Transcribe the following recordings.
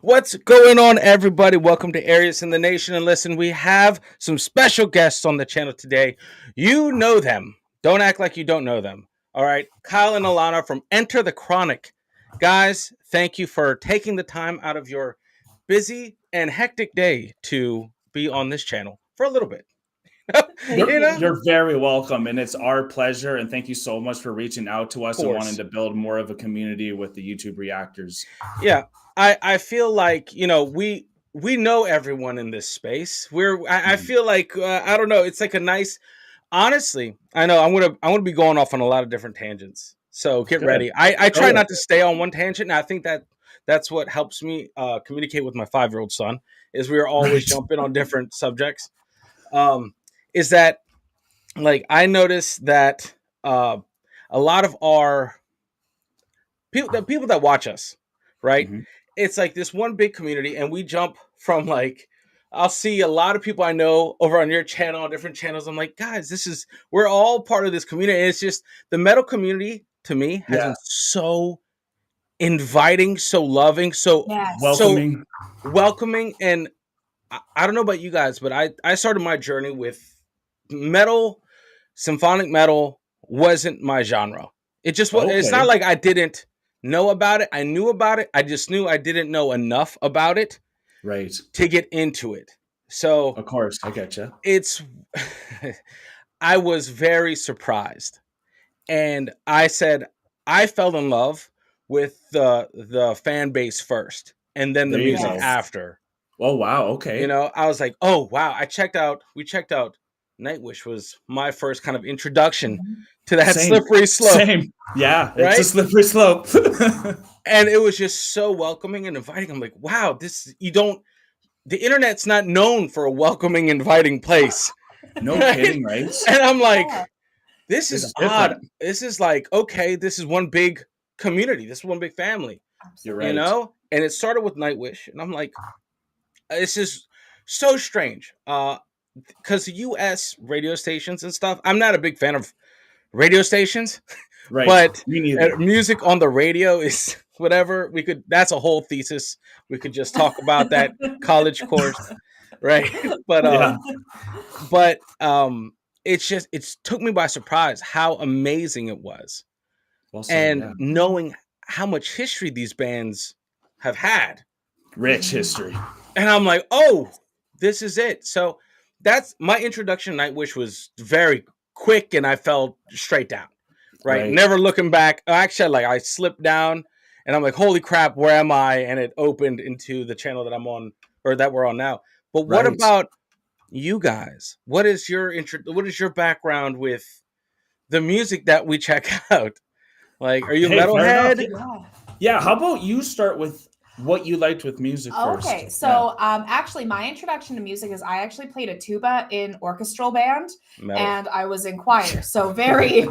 What's going on, everybody? Welcome to Arias in the Nation. And listen, we have some special guests on the channel today. You know them. Don't act like you don't know them. All right. Kyle and Alana from Enter the Chronic. Guys, thank you for taking the time out of your busy and hectic day to be on this channel for a little bit. Thank you know, you. of You're very welcome, and it's our pleasure. And thank you so much for reaching out to us and wanting course. to build more of a community with the YouTube reactors. Yeah. I feel like, we know everyone in this space. I Mhm. feel like I don't know, it's like a nice honestly, I know I'm gonna be going off on a lot of different tangents. So get Good. ready. I Go try with not to stay on one tangent, and I think that's what helps me communicate with my 5-year-old son is we are it. always Right. jumping on different subjects. Um, is that like I notice that a lot of our the people that watch us, right? Mhm. It's like this one big community, and we jump from like I'll see a lot of people I know over on your channel, on different channels. I'm like, guys, we're all part of this community. And it's just the metal community to me has Yeah. been so inviting, so loving, Yes. so Welcoming. welcoming. And I don't know about you guys, but I started my journey with metal. Symphonic metal wasn't my genre. It just was. It's not Okay. like I didn't know about it. I knew about it. I just knew I didn't know enough about it Right. to get into it. So Of course. I get you. it's I was very surprised, and I said I fell in love with the fan base first and then the There you music go. Yes. after. Oh wow. Okay. I was like, oh wow. We checked out Nightwish was my first kind of introduction Mhm. to that Same. slippery slope, Same. Yeah. It's a right? slippery slope. And it was just so welcoming and inviting. I'm like, wow, this you don't the internet's not known for a welcoming, inviting place. No Right? kidding. Right. And I'm Yeah. like, this It's is odd. different. This is like, okay, this is one big community. This is one big family, You're Absolutely. right. And it started with Nightwish. And I'm like, this is so strange. Because the US radio stations and stuff, I'm not a big fan of radio stations, Right. but Me neither. music on the radio is whatever. That's a whole thesis. We could just talk about that college course, right? but Yeah. um but it's took me by surprise how amazing it was, Well said. and Yeah. knowing how much history these bands have had. Rich history. And I'm like, oh, this is it. So that's my introduction to Nightwish was very quick, and I fell straight down. Right, Right. never looking back. Actually, like I slipped down, and I'm like, holy crap, where am I? And it opened into the channel that I'm on, or that we're on now. But what Right. about you guys? What is your What is your background with the music that we check out? Like, are you a Hey, fair enough. metalhead? Yeah. Yeah, how about you start with what you liked with music first? Okay, so actually, my introduction to music is I actually played a tuba in orchestral band, Metal. and I was in choir. So very, Yeah.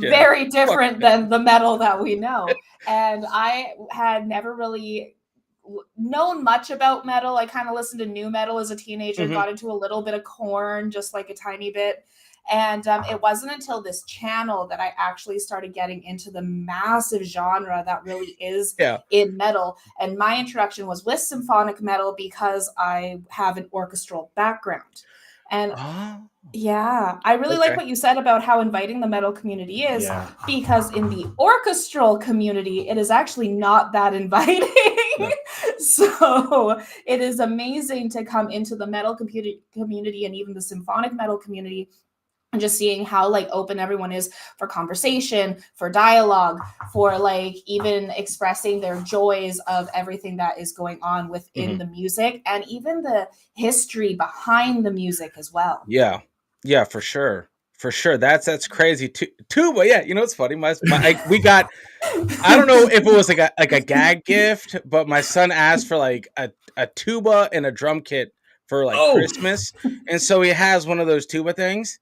very different yeah. than the metal that we know. And I had never really known much about metal. I kind of listened to new metal as a teenager, Mhm. got into a little bit of Korn, just like a tiny bit. And it wasn't until this channel that I actually started getting into the massive genre that really is Yeah. in metal. And my introduction was with symphonic metal because I have an orchestral background. And Oh, yeah, I really like okay. what you said about how inviting the metal community is, Yeah. because in the orchestral community, it is actually not that inviting. No. So it is amazing to come into the metal community and even the symphonic metal community, and just seeing how like open everyone is for conversation, for dialogue, for like even expressing their joys of everything that is going on within Mhm. the music, and even the history behind the music as well. Yeah. Yeah, for sure. For sure. That's crazy. Tuba, yeah, it's funny. We got I don't know if it was like a gag gift, but my son asked for like a tuba and a drum kit for like Oh, Christmas. And so he has one of those tuba things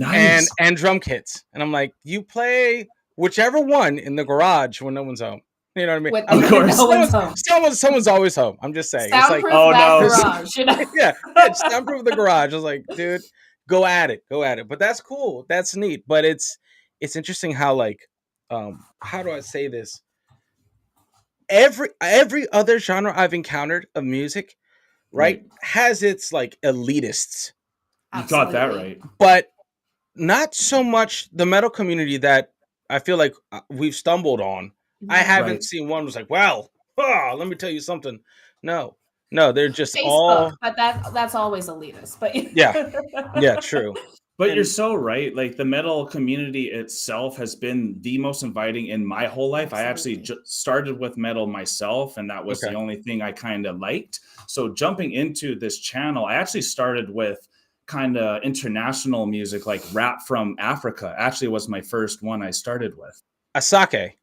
and nice. drum kits. And I'm like, you play whichever one in the garage when no one's home. You know what I mean? When, I'm Of like, when course. no one's home. someone's always home. I'm just saying. It's like Soundproof Oh, that no. garage, you know? yeah, just soundproof the garage. I was like, dude, go at it. But that's cool. That's neat. But it's interesting how like how do I say this? every other genre I've encountered of music, right, Right. has its like elitists, You got that Absolutely. right. but not so much the metal community that I feel like we've stumbled on. I Yeah. haven't Right. seen one was like, well, let me tell you something. No, no, they're just Facebook, all, but that's always elitist. But yeah, yeah, true. But you're And so right. Like the metal community itself has been the most inviting in my whole life. I actually Absolutely. started with metal myself, and that was the okay, only thing I kind of liked. So jumping into this channel, I actually started with kind of international music, like rap from Africa. Actually, was my first one I started with. Asake,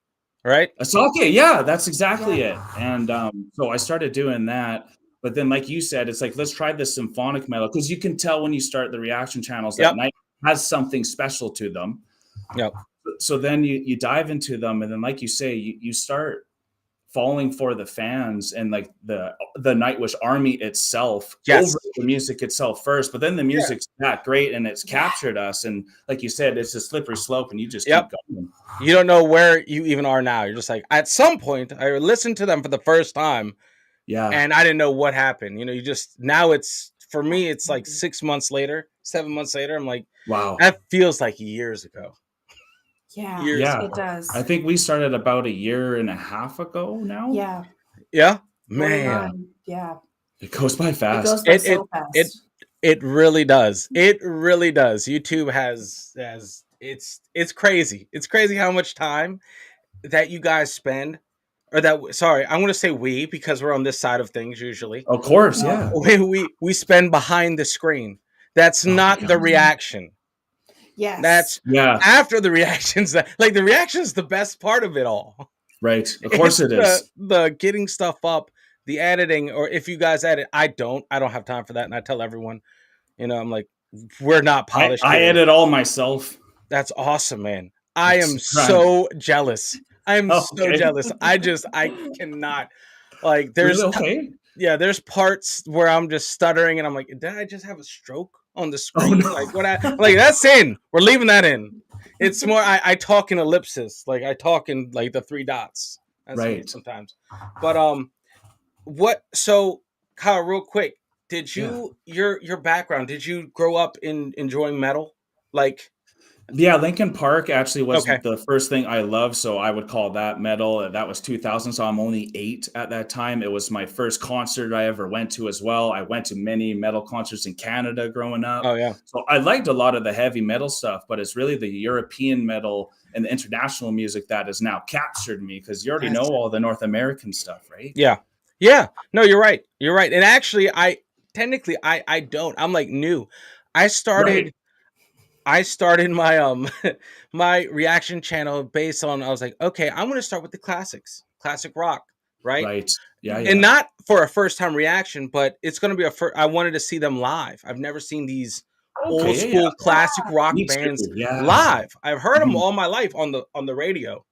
right? Asake, yeah, that's exactly Yeah. it. And so I started doing that. But then, like you said, it's like, let's try this symphonic metal because you can tell when you start the reaction channels that Yep, night has something special to them. yep. So then you dive into them, and then, like you say, you start falling for the fans and like the Nightwish army itself Yes. over the music itself first. But then the Yeah. music's that great and it's Yeah. captured us. And like you said, it's a slippery slope, and you just Yep. keep going. You don't know where you even are now. You're just like, at some point, I listened to them for the first time Yeah. and I didn't know what happened. You know, you just, now it's, for me, it's like Absolutely. 6 months later, 7 months later. I'm like, Wow. that feels like years ago. Yeah, Years Yeah. it ago. does. I think we started about 1.5 years ago now. Yeah. Yeah. Going Man. on. Yeah. It goes by It fast. goes by It, so it, fast. it really does. It really does. YouTube has it's crazy. It's crazy how much time that you guys spend, or that, sorry, I'm going to say we, because we're on this side of things usually. Of course, No. yeah. We spend behind the screen. That's Oh my not the God. reaction. Yes. That's Yeah, after the reactions. That, like, the reaction is the best part of it all. right. Of course It's it is. the getting stuff up, the editing, or if you guys edit. I don't have time for that, and I tell everyone, you know, I'm like, we're not polished I here. edit all myself. That's awesome, man. I It's am a grind. so jealous. I'm so Okay. jealous. I cannot, like, Really? Okay. yeah, there's parts where I'm just stuttering and I'm like, did I just have a stroke on the Oh screen? no. Like, like, that's in. We're leaving that in. It's more, I talk in ellipsis. Like, I talk in like the 3 dots. That's me Right. sometimes. But so Kyle, real quick, did Yeah. your background, did you grow up in enjoying metal? Like, Yeah, Linkin Park actually was okay. the first thing I loved, so I would call that metal. That was 2000, so I'm only 8 at that time. It was my first concert I ever went to as well. I went to many metal concerts in Canada growing up. Oh yeah. So I liked a lot of the heavy metal stuff, but it's really the European metal and the international music that has now captured me because you already know all the North American stuff, right? Yeah. Yeah. No, you're right. You're right. And actually, I don't. I'm like new. I started Right. I started my my reaction channel based on, I was like, okay, I'm going to start with the classics, classic rock, right? Right. Yeah, And yeah. not for a first time reaction, but it's going to be I wanted to see them live. I've never seen these old Okay, yeah, yeah. school classic rock Me bands too. Yeah. live. I've heard them Mhm. all my life on the radio,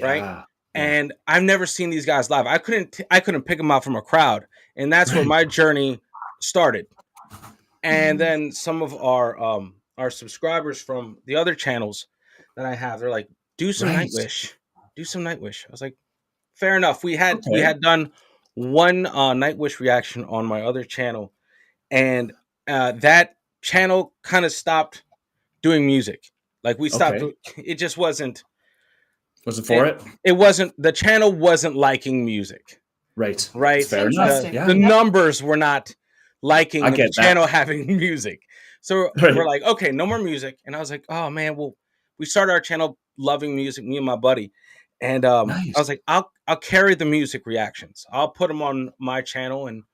right? Yeah. Yeah. And I've never seen these guys live. I couldn't pick them out from a crowd, and that's where Right. my journey started. And Mhm. then some of our subscribers from the other channels that I have, they're like, do some Right. Nightwish, do some Nightwish. I was like, fair enough. We Okay. had done one Nightwish reaction on my other channel, and that channel kind of stopped doing music. Like, we stopped. Okay. It just wasn't. Was it for it? It wasn't. The channel wasn't liking music. Right. Right. Fair enough. Interesting. Yeah. The Yep. numbers were not liking I the get that. channel having music. So Right. we're like, okay, no more music. And I was like, oh man, well, we started our channel loving music, me and my buddy. And I Nice. was like, I'll carry the music reactions. I'll put them on my channel and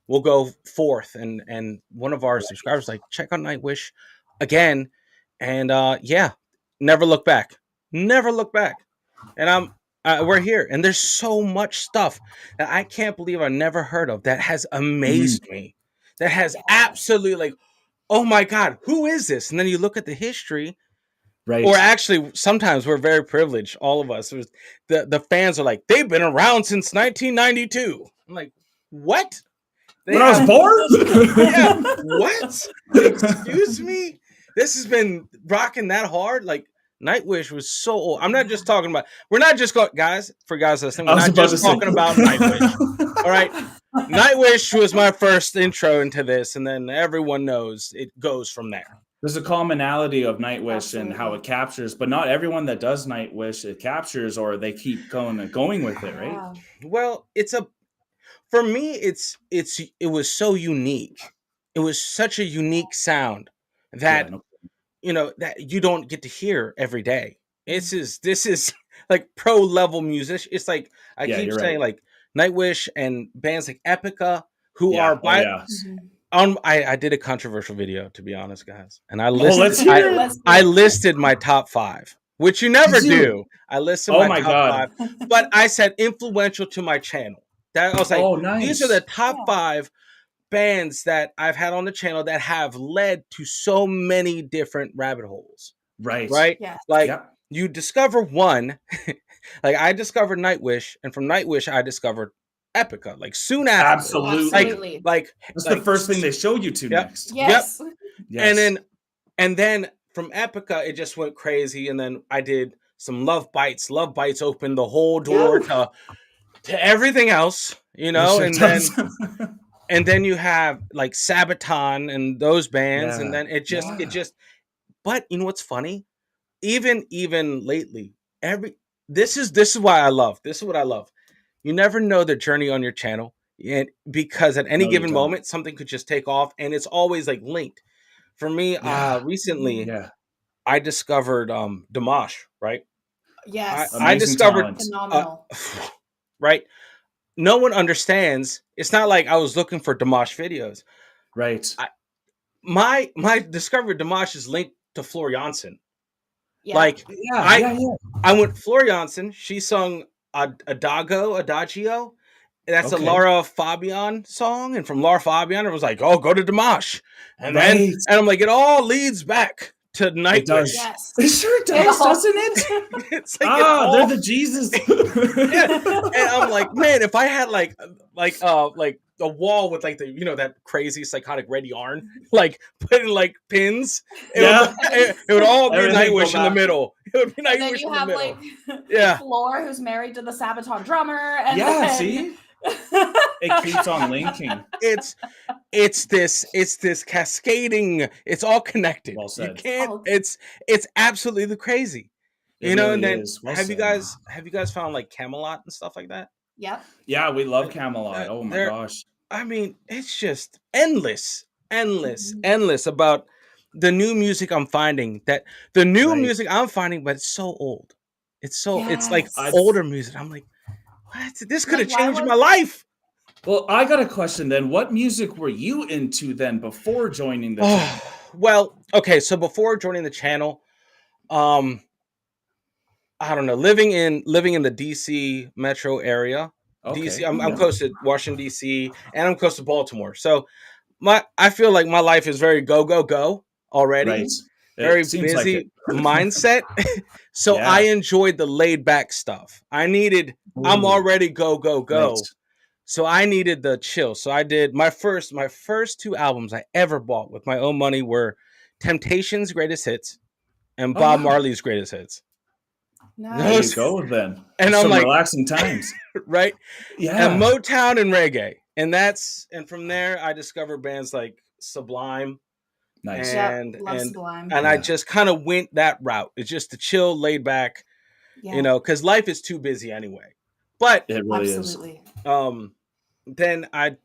we'll go forth. And one of our subscribers was like, check out Nightwish again. And yeah, never look back. Never look back. And we're here, and there's so much stuff that I can't believe I never heard of that has Mhm. amazed me. That has absolutely, like, oh my god, who is this? And then you look at the history, Right. or actually, sometimes we're very privileged. All of us, the fans are like, they've been around since 1992. I'm like, what? They When I was have, born? yeah, what? Excuse me? This has been rocking that hard, like. Nightwish was so old. I'm not just talking about. We're not just going, guys. For guys listening, I we're was not about to just say. talking about Nightwish. All right, Nightwish was my first intro into this, and then everyone knows it goes from there. There's a commonality of Nightwish and how Absolutely. it captures, but not everyone that does Nightwish it captures, or they keep going with it, right? Yeah. Well, for me, it was so unique. It was such a unique sound Yeah, that that you don't get to hear every day. This is like pro level music. It's like I yeah, keep you're saying, right. like Nightwish and bands like Epica, who Yeah, are by Mhm. I did a controversial video, to be honest, guys, and I let's hear it. Let's I do it. listed my top 5, which you never Did you? do. I listed Oh my my top God. 5, but I said influential to my channel. That I was like, Oh, these are the nice. top Yeah. 5 bands that I've had on the channel that have led to so many different rabbit holes. Right. Right? Yes. Like Yep. you discover one, like I discovered Nightwish, and from Nightwish I discovered Epica. Like soon after, Absolutely. like That's like the first thing they show you to Yep. next. Yes. Yes. And then from Epica it just went crazy, and then I did some Love Bites. Love Bites opened the whole door to everything else, It sure and does. then you have like Sabaton and those bands, and Yeah. then it just Yeah. but you know what's funny? Even lately, this is why I love. This is what I love. You never know the journey on your channel, and because at any No, you given don't. moment something could just take off, and it's always like linked. For me, Yeah. recently Yeah. I discovered Dimash, right? Yes. I Amazing discovered talent. Phenomenal. right. No one understands. It's not like I was looking for Dimash videos. Right. My discovery of Dimash is linked to Floor Jansen. Yeah. Like Yeah. I went Floor Jansen. She sung Adagio. That's a Okay. Laura Fabian song, and from Laura Fabian, it was like, "Oh, go to Dimash," and Right. and I'm like, it all leads back to It Nightwish. does. Yes. It sure does, doesn't it? It's like it all, They're the Jesus. yeah. And I'm like, man, if I had like a wall with like that crazy psychotic red yarn, like putting like pins, it would all be Everything go Nightwish in the back. middle. It would be And then Nightwish you in the have middle. like Yeah. Floor, who's married to the Sabaton drummer. And Yeah, then... see? It keeps on linking. It's this cascading. It's all connected. Well said. You can't. It's absolutely crazy. It And really then is. Well have you said. guys found like Camelot and stuff like that? Yep. Yeah, we love Camelot. Oh my gosh. I mean, it's just endless Mhm. about the new music I'm finding. That the new Right. music I'm finding, but it's so old. It's like Yes. older music. I'm like, what? This could have Like, why changed was- my life. Well, I got a question then. What music were you into then before joining the channel? Well, okay, so before joining the channel, I don't know, living in the DC metro area. Okay. DC, I'm Yeah. close to Washington DC, and I'm close to Baltimore. So I feel like my life is very go already. Right. Very It seems like busy it. mindset. So Yeah. I enjoyed the laid back stuff. I'm Ooh. already go. Right. So I needed the chill. So I did my first 2 albums I ever bought with my own money were Temptations' Greatest Hits and Oh, Bob wow. Marley's Greatest Hits. There you Nice. go then. And I'm Some like, relaxing times. right? Yeah. And Motown and reggae. And from there I discovered bands like Sublime. Nice. And Yep. Love Sublime. and I just kind of went that route. It's just the chill, laid back, Yeah. because life is too busy anyway. But It really Absolutely. then I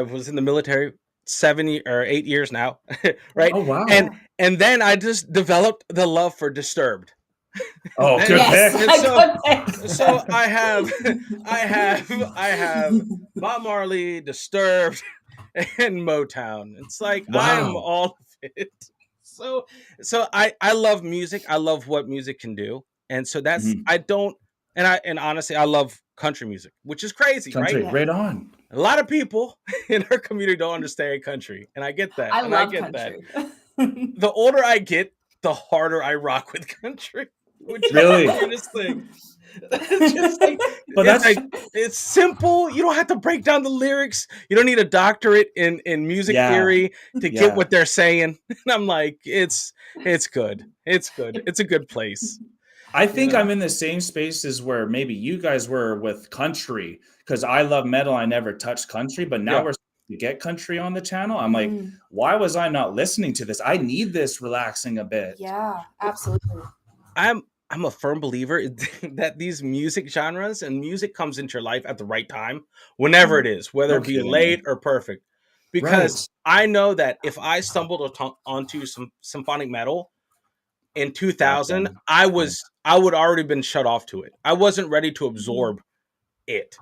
was in the military 8 years now, right? Oh wow. And then I just developed the love for Disturbed. Oh, good Yes. pick. And so I have Bob Marley, Disturbed, and Motown. It's like I'm Wow. all of it. So I love music. I love what music can do, and so that's Mhm. I don't and honestly I love country music, which is crazy, Country, right? right on. A lot of people in our community don't understand country, and I get that. I and love I get country. that. The older I get, the harder I rock with country. Which is Really? the weirdest thing. It's just like But it's that's like it's simple. You don't have to break down the lyrics. You don't need a doctorate in music yeah, theory to get yeah. what they're saying. And I'm like, it's good. It's good. Yep. It's a good place. I You think know? I'm in the same spaces where maybe you guys were with country because I love metal. I never touched country, but now Yeah. we're starting to get country on the channel. I'm like, Mhm. why was I not listening to this? I need this relaxing a bit. Yeah, absolutely. I'm a firm believer that these music genres and music comes into your life at the right time, whenever it is, whether No it be kidding. late or perfect. Right. Because I know that if I stumbled onto some symphonic metal in Back 2000, then. I would already been shut off to it. I wasn't ready to absorb it,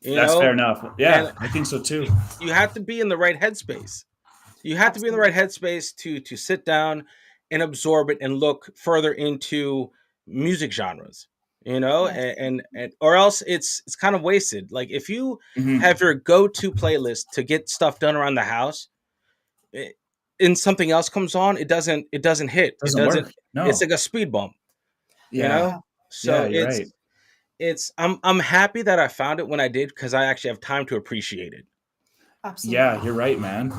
you That's fair know? enough. And Yeah, I think so too. you have to be in the right headspace. You have to be in the right Absolutely. headspace to sit down and absorb it and look further into music genres, Yes. and or else it's kind of wasted. Like if you Mhm. have your go-to playlist to get stuff done around the house, it, and something else comes on, it doesn't hit. It Doesn't doesn't. work. It's No. like a speed bump, you Yeah. know. Yeah, Yeah, So you're right. I'm happy that I found it when I did because I actually have time to appreciate it. absolutely. Yeah, you're right, man.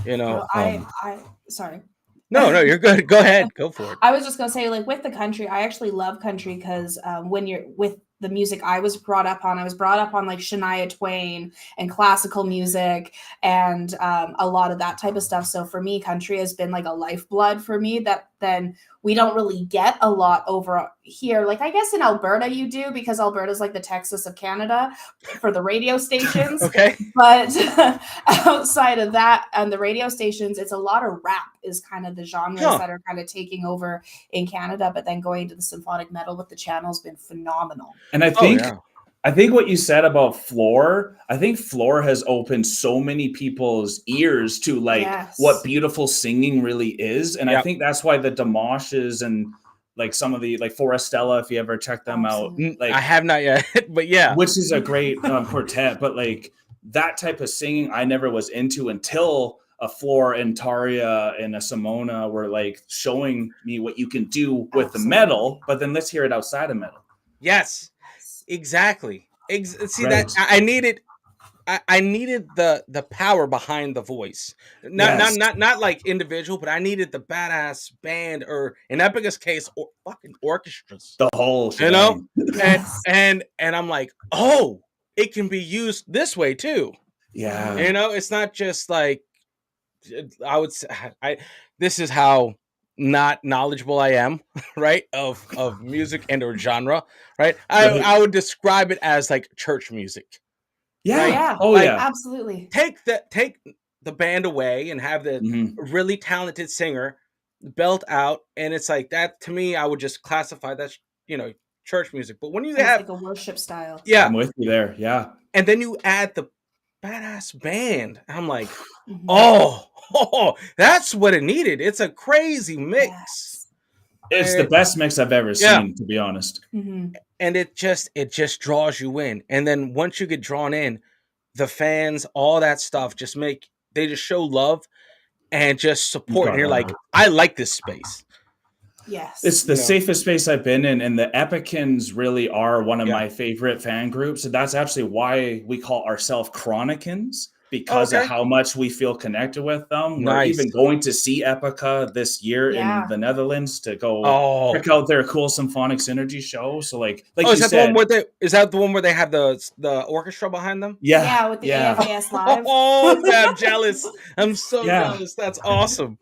You You know. know, I sorry. No, you're good. Go ahead. Go for it. I was just gonna say, like with the country, I actually love country because when you're with the music I was brought up on, I was brought up on like Shania Twain and classical music and a lot of that type of stuff. So for me, country has been like a lifeblood for me that then we don't really get a lot over here. Like I guess in Alberta you do because Alberta's like the Texas of Canada for the radio stations. Okay. But outside of that and the radio stations, it's a lot of rap is kind of the genres Huh. that are kind of taking over in Canada. But then going to the symphonic metal with the channel has been phenomenal. And Oh yeah. I think what you said about Floor, I think Floor has opened so many people's ears to like what Yes. beautiful singing really is. And I Yep. think that's why the Demashes and like some of the like Forestella, if you ever check them out, Absolutely. I like have not yet, but yeah. which is a great quartet, but like that type of singing I never was into until a Floor and Taria and a Simona were like showing me what you can do with the metal, but then let's hear it outside of metal. Yes. Yes. Exactly. See Right. that I needed. I needed the power behind the voice, Yes. not like individual, but I needed the badass band or in Epica's case, fucking orchestras, The whole you know, shebang. Yes. and I'm like, oh, it can be used this way too, Yeah. you know. It's not just like I would say I. This is how not knowledgeable I am, right? Of music and or genre, right? Right. I would describe it as like church music, Yeah. right? Yeah. Oh Like yeah. Absolutely. take the band away and have the Mhm. really talented singer belt out, and it's like that to me. I would just classify that church music. But when you Almost have like a worship style. yeah, I'm with you there. Yeah. and then you add the badass band, I'm like, Mhm. oh, that's what it needed. It's a crazy mix. Yes. It's the best mix I've ever Yeah. seen, to be honest. Mhm. And it just draws you in, and then once you get drawn in, the fans, all that stuff, they just show love and just support. And you're like, I like this space. Yes. It's the You know? safest space I've been in, and the Epicans really are one of Yeah. my favorite fan groups. And that's actually why we call ourselves Chronicans, because of Okay. how much we feel connected with them. We're Nice. even going to see Epica this year Yeah. in the Netherlands to go Oh, check out their cool symphonic synergy show. So like is you that said, the one where is that the one where they have the orchestra behind them? yeah, With the yeah. AFAS live. Oh, I'm jealous. I'm so Yeah. jealous. That's awesome.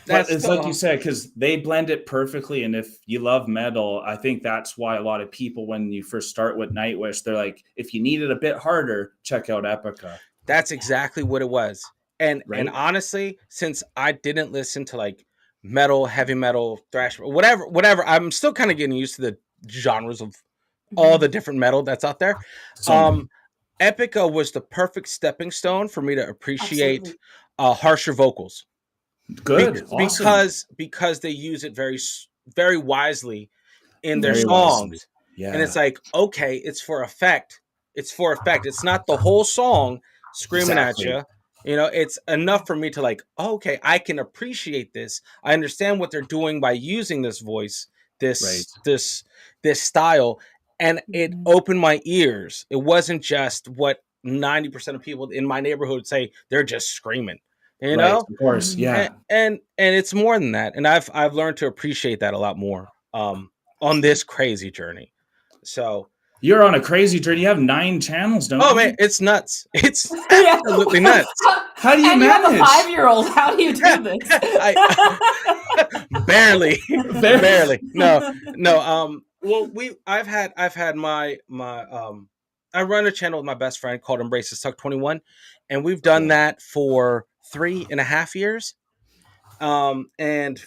But That's it's so like you awesome. said, because they blend it perfectly. And if you love metal, I think that's why a lot of people, when you first start with Nightwish, they're like, if you need it a bit harder, check out Epica. That's exactly what it was. And Right? honestly, since I didn't listen to like metal, heavy metal, thrash, whatever, I'm still kind of getting used to the genres of all the different metal that's out there. So Epica was the perfect stepping stone for me to appreciate Absolutely. harsher vocals. good. Awesome. Because they use it very wisely in their Very songs. wisely. Yeah. And it's like, okay, it's for effect. It's for effect. It's not the whole song screaming Exactly. at you. It's enough for me to like, okay, I can appreciate this. I understand what they're doing by using this voice, this Right. this style, and it opened my ears. It wasn't just what 90% of people in my neighborhood say. They're just screaming, you Right, know. of course, yeah. And it's more than that. And I've learned to appreciate that a lot more on this crazy journey. So You're on a crazy journey. You have 9 channels, don't you? man, it's nuts. It's Yeah. absolutely nuts. How do you and manage? you have a 5-year-old. How do you do this? Barely. No. Well, I've had my I run a channel with my best friend called Embraces Tuck 21, and we've done that for 3.5 years. And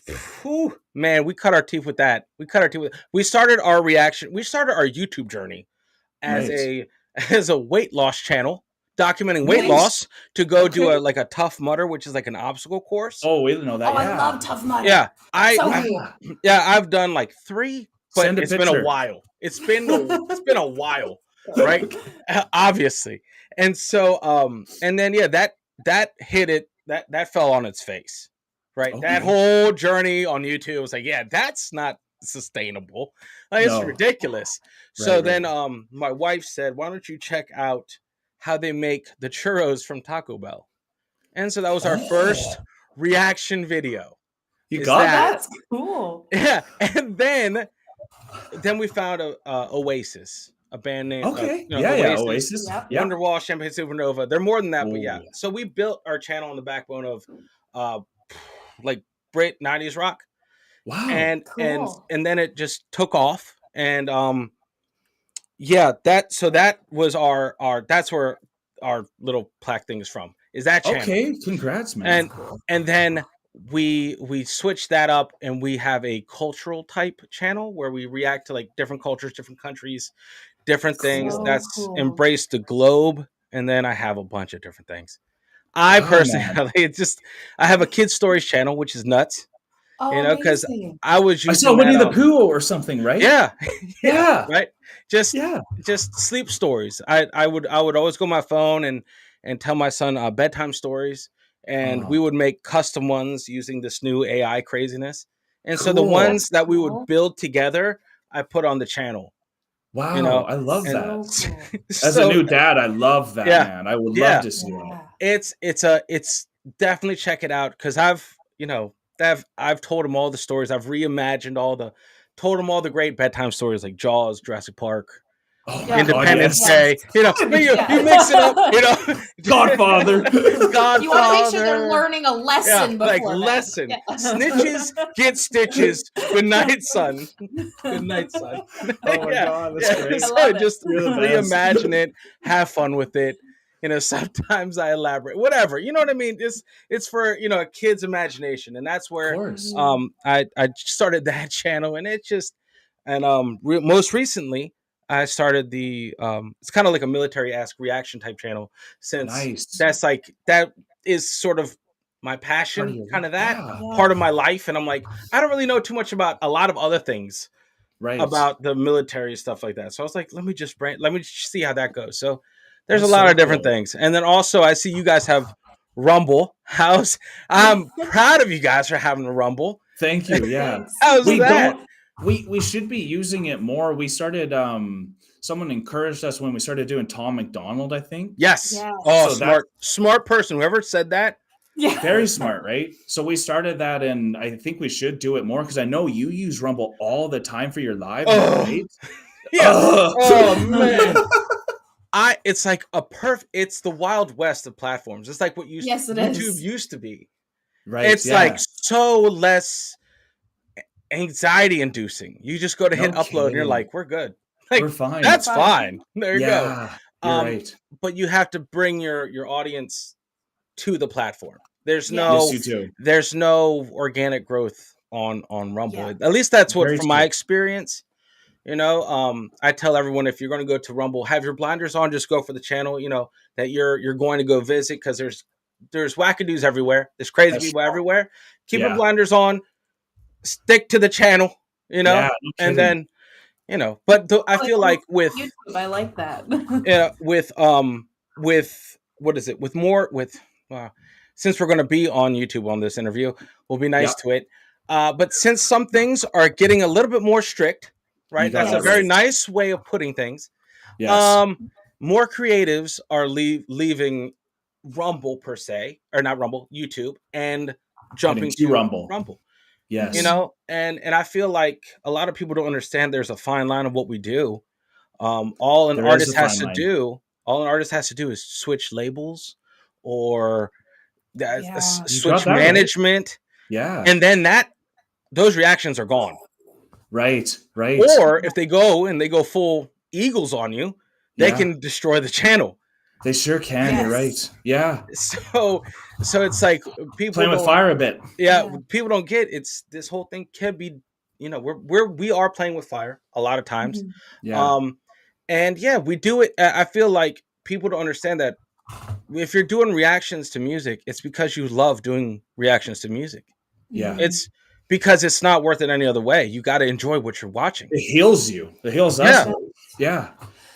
whew, man, we cut our teeth with that. We started our YouTube journey as Right. a weight loss channel, documenting weight Nice. loss to go do Okay. a Tough Mudder, which is like an obstacle course. Oh, we didn't know that. Oh, Yeah. I love Tough Mudder. Yeah, So Yeah. cool. I've done like 3, but Send a it's been a picture. while. It's been a while, right? Obviously. And so and then that hit it, that fell on its face. Right? That Okay. whole journey on YouTube was like, yeah, that's not sustainable. Like, it's No. ridiculous. So then my wife said, why don't you check out how they make the churros from Taco Bell? And so that was our first reaction video. You is got that- That's cool. Yeah, and then we found a Oasis, a band name. Okay. You know, Yeah. Oasis. Yep. Yeah. Wonderwall, Champagne Supernova. They're more than that, but yeah. Ooh. So we built our channel on the backbone of like Brit 90s rock, Wow. and Cool. then it just took off, and that was our that's where our little plaque thing is from. Is that channel? Okay. Congrats, man. And then we switched that up, and we have a cultural type channel where we react to like different cultures, different countries, different things. So That's cool. Embrace the Globe, and then I have a bunch of different things. I Wow, personally, I have a kids stories channel, which is nuts, Oh, you know, because amazing. I was I using saw Winnie that, the Pooh or something, right? yeah, Yeah. right. Just Yeah. sleep stories. I would always go on my phone and tell my son bedtime stories, and we would make custom ones using this new AI craziness. And so the Cool. ones that we Cool. would build together, I put on the channel. Wow. You know, I love and- that. So cool. As a new dad, I love that, Yeah. man. I would Yeah. love to see that. Yeah. It's definitely check it out, because I've told him all the stories. I've reimagined told him all the great bedtime stories like Jaws, Jurassic Park, Oh Yeah. my God, Independence yes. Day. You know, but you mix it up. You know, Godfather. Godfather. You want to make sure they're learning a lesson before like bed. lesson. Yeah. Snitches get stitches. Good night, son. Good night, son. Oh my God, that's great. I So love it. just You're the best. reimagine it, have fun with it. You know, sometimes I elaborate, whatever. You know what I mean? It's for, you know, a kid's imagination, and that's Of where course. I started that channel, and it just most recently I started the it's kind of like a military ask reaction type channel, since Nice. that is sort of my Part of passion, your kind of life. that Yeah. part of my life, and I'm like, I don't really know too much about a lot of other things Right. about the military stuff like that. So I was like, let me just see how that goes. So there's That's a lot so of different cool. things. And then also I see you guys have Rumble. I'm proud of you guys for having a Rumble. Thank you. Yeah. Thanks. How's We that? don't. We should be using it more. We started. Someone encouraged us when we started doing Tom McDonald, I think. Yes. Yes. Oh, So smart person. Whoever said that. Yeah. Very smart, right? So we started that, and I think we should do it more, because I know you use Rumble all the time for your lives, Oh. right? Yeah. Ugh. Oh man. It's like it's the Wild West of platforms. It's like what Yes, it YouTube is. used to be. Right. It's yeah. like so less anxiety inducing. You just go to hit No upload, and you're kidding. like, we're good. Like, We're fine. that's Fine. fine. There you go. Yeah. You're right. But you have to bring your audience to the platform. There's Yeah. no Yes, you do. there's no organic growth on Rumble. Yeah. At least that's what Very from my true. experience. You know, I tell everyone, if you're going to go to Rumble, have your blinders on. Just go for the channel. You know that you're going to go visit, because there's wackadoos everywhere. There's crazy That's people true. everywhere. Keep your Yeah. blinders on. Stick to the channel. You know, Yeah, no and kidding. then But I feel like with YouTube, I like that. with what is it? Since we're going to be on YouTube on this interview, we'll be nice Yep. to it. But since some things are getting a little bit more strict, right? You got That's a that very right. nice way of putting things. Yes. More creatives are leaving Rumble per se, or not Rumble, YouTube, and jumping Heading to to Rumble. Yes. You know, and I feel like a lot of people don't understand there's a fine line of what we do. All an There is artist a has fine to line. do, all an artist has to do is switch labels or Yeah. You got switch that right. management, Yeah. and then those reactions are gone. Right. Or if they go full Eagles on you, they Yeah. can destroy the channel. They sure can. Yes. You're right. Yeah. So it's like people Playing with don't, fire a bit. yeah, Yeah. people don't get this whole thing can be, you know, we are playing with fire a lot of times. Mhm. Yeah. And yeah, we do it. I feel like people don't understand that if you're doing reactions to music, it's because you love doing reactions to music. Yeah. It's because it's not worth it any other way. You got to enjoy what you're watching. It heals you. It heals Yeah. us. Yeah.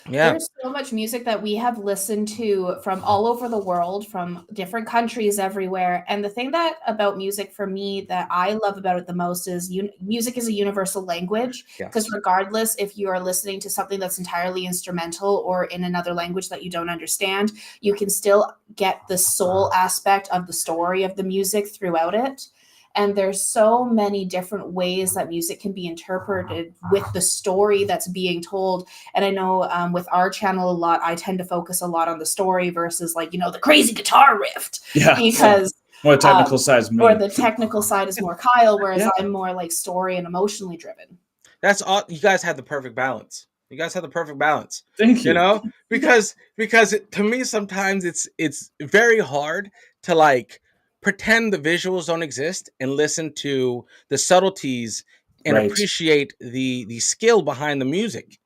Yeah. There's so much music that we have listened to from all over the world, from different countries everywhere. And the thing that about music for me that I love about it the most is music is a universal language. Because Yes. regardless if you are listening to something that's entirely instrumental or in another language that you don't understand, you can still get the soul aspect of the story of the music throughout it. And there's so many different ways that music can be interpreted with the story that's being told. And I know with our channel a lot, I tend to focus a lot on the story versus like, you know, the crazy guitar riff. Yeah. Because More technical side is me. or the technical side is more Kyle, whereas Yeah. I'm more like story and emotionally driven. That's all. You guys have the perfect balance. You guys have the perfect balance. Thank you. You know, because to me sometimes it's very hard to like pretend the visuals don't exist and listen to the subtleties and Right. appreciate the skill behind the music.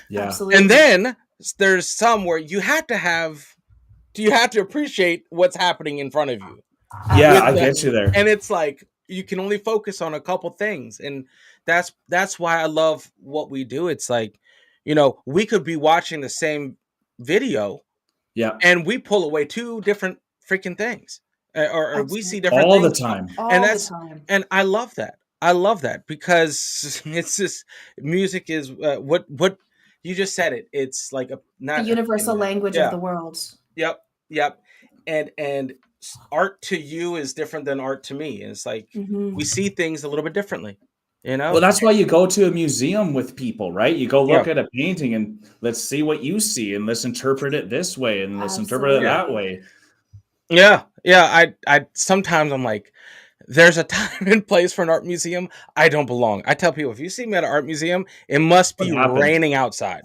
Yeah. Absolutely. And then there's some where you have to appreciate what's happening in front of you. Yeah, With I the- get you there. And it's like you can only focus on a couple things, and that's why I love what we do. It's like, you know, we could be watching the same video Yeah. and we pull away two different freaking things, or we see Absolutely. different All the things. time. All and the that's time. and I love that because it's just music is what you just said it. It's like The universal language Yeah. of the world. Yep. And art to you is different than art to me. And it's like Mhm. we see things a little bit differently, you know? Well, that's why you go to a museum with people, right? You go look Yeah. at a painting and let's see what you see and let's interpret it this way and let's interpret it that way. Yeah. I sometimes I'm like, there's a time and place for an art museum. I don't belong. I tell people, if you see me at an art museum, it must be What happened? raining outside.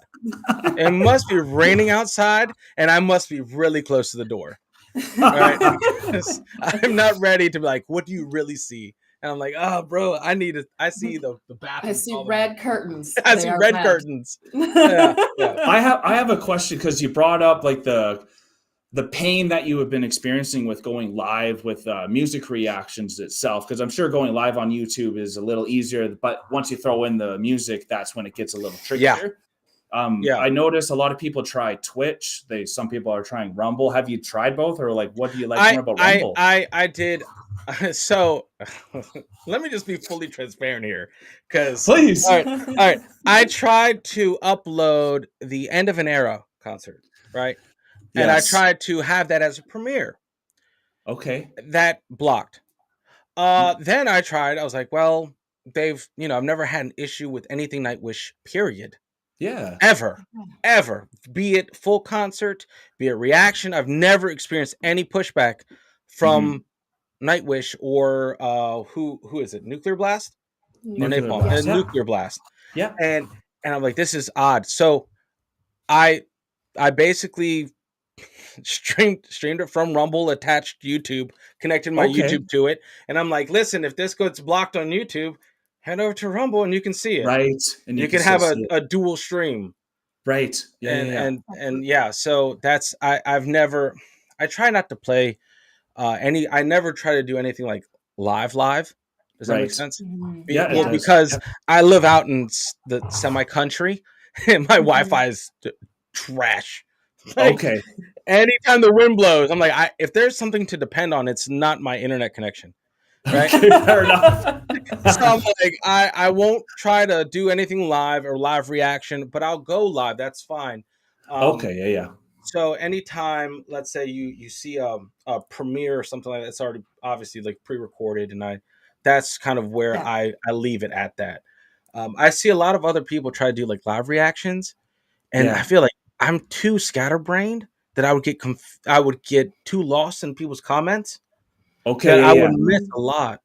It must be raining outside, and I must be really close to the door. All right. Because I'm not ready to be like, what do you really see? And I'm like, oh, bro, I see the bathroom. I see red curtains. I They see are red curtains. Yeah. I have a question because you brought up like the pain that you have been experiencing with going live with music reactions itself, because I'm sure going live on YouTube is a little easier, but once you throw in the music, that's when it gets a little trickier. Yeah. I noticed a lot of people try Twitch. Some people are trying Rumble. Have you tried both, or like what do you like more about Rumble? I did. So let me just be fully transparent here, because Please. all right. I tried to upload the End of an Era concert, right? And I Yes. tried to have that as a premiere. Okay. That blocked. Then I was like, well, I've never had an issue with anything Nightwish, period. Yeah. Ever. Be it full concert, be it reaction. I've never experienced any pushback from Nightwish or who is it? Nuclear Blast? Or Nuclear Napalm? Blast, yeah. Nuclear Blast. Yeah. And I'm like, this is odd. So I basically streamed it from Rumble, attached YouTube, connected my Okay. YouTube to it, and I'm like, listen, if this gets blocked on YouTube, head over to Rumble and you can see it. Right. And You can have still see it. a dual stream. Right. Yeah. And yeah, so that's I try not to play I never try to do anything like live. Does that make Right. sense? Yeah, it Well, does. because I live out in the semi-country and my Wi-Fi is trash. Like, Okay. anytime the wind blows, I'm like, if there's something to depend on, it's not my internet connection. right? Okay, fair enough. So I'm like, I won't try to do anything live or live reaction, but I'll go live. That's fine. Okay, yeah. So anytime, let's say you see a premiere or something like that, it's already obviously like pre-recorded, and that's kind of where Yeah. I leave it at that. I see a lot of other people try to do like live reactions, and I Yeah. feel like I'm too scatterbrained that I would get too lost in people's comments that I Okay, would yeah. miss a lot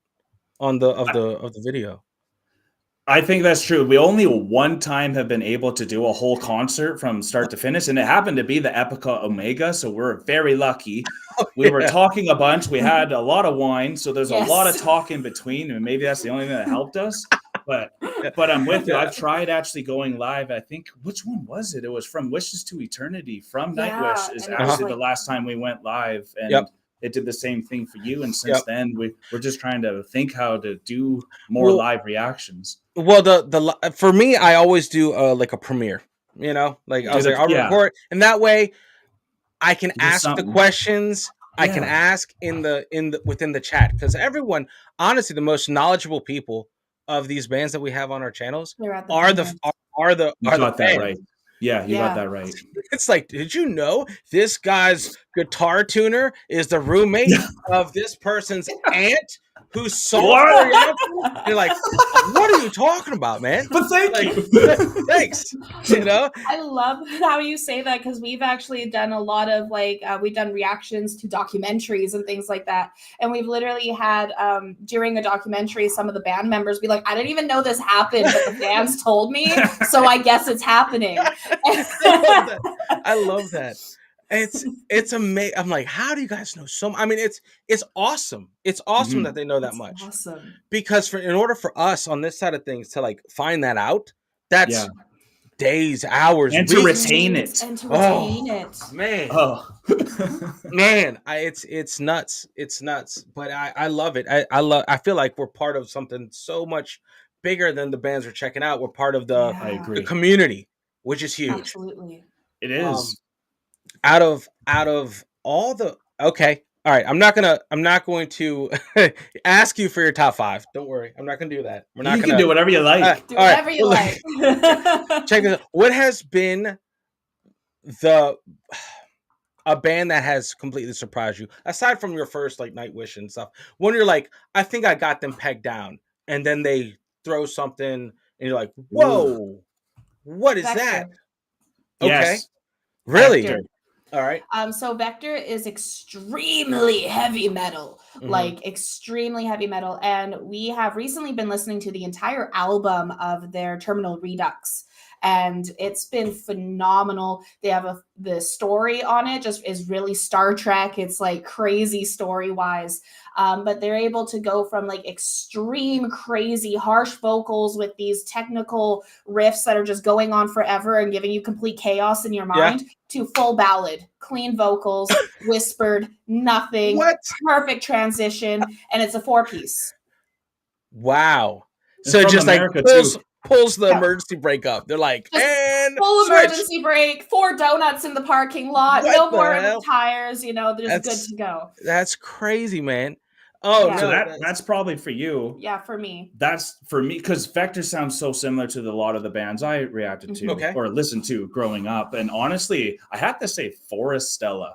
on the video. I think that's true. We only one time have been able to do a whole concert from start to finish, and it happened to be the Epica Omega, so we're very lucky. We were Yeah. talking a bunch. We had a lot of wine, so there's a lot of Yes. talk in between, and maybe that's the only thing that helped us. But I'm with you. Yeah. I've tried actually going live. I think, which one was it? It was from Wishes to Eternity from Yeah, Nightwish is and it was actually the like- last time we went live, and Yep. it did the same thing for you. And since Yep. then, we're just trying to think how to do more Well, live reactions. Well, for me, I always do like a premiere. You know, like I was like, I'll Yeah. record, and that way I can Do ask the something. questions. I can Yeah. ask in the within the chat, because everyone, honestly, the most knowledgeable people of these bands that we have on our channels They're at the are the comments. You are the got that fans. right. Yeah, you Yeah. got that right. It's like, did you know this guy's guitar tuner is the roommate of this person's aunt who's software? You're like, what are you talking about, man? But thank Like, you. thanks. You know, I love how you say that, because we've actually done a lot of we've done reactions to documentaries and things like that. And we've literally had during a documentary, some of the band members be like, I didn't even know this happened, but the fans told me, so I guess it's happening. I love that. It's amazing. I'm like, how do you guys know so much? I mean, it's awesome. It's awesome Mhm. that they know that That's much. awesome. Because in order for us on this side of things to like find that out, that's Yeah. days, hours, And to weeks. retain it. And to retain it. Man, Oh. man, it's nuts. It's nuts. But I love it. I feel like we're part of something so much bigger than the bands we're checking out. We're part of the I Yeah, agree. the community, which is huge. absolutely. It is. Out of all the okay, all right. I'm not going to ask you for your top 5. Don't worry, I'm not gonna do that. We're not You gonna can do whatever you like. Do all right, whatever you well, like. check this out. What has been a band that has completely surprised you, aside from your first like Nightwish and stuff, when you're like, I think I got them pegged down, and then they throw something and you're like, whoa, what is that? Vector. Okay, Yes. really? Vector. All right. So Vector is extremely heavy metal, Mhm. like extremely heavy metal. And we have recently been listening to the entire album of their Terminal Redux. And it's been phenomenal. They have the story on it just is really Star Trek. It's like crazy story wise. But they're able to go from like extreme, crazy, harsh vocals with these technical riffs that are just going on forever and giving you complete chaos in your mind to full ballad, clean vocals, whispered, nothing, What? perfect transition. And it's a 4-piece. Wow. It's So from just America, like too. pulls the Yeah. emergency brake up. They're like, Just and full switch. emergency brake, 4 donuts in the parking lot, What no the more hell? tires, they're just good to go. That's crazy, man. Oh Yeah. So no, that's probably for you. Yeah, for me. That's for me because Vector sounds so similar to a lot of the bands I reacted to Okay. or listened to growing up. And honestly, I have to say Forestella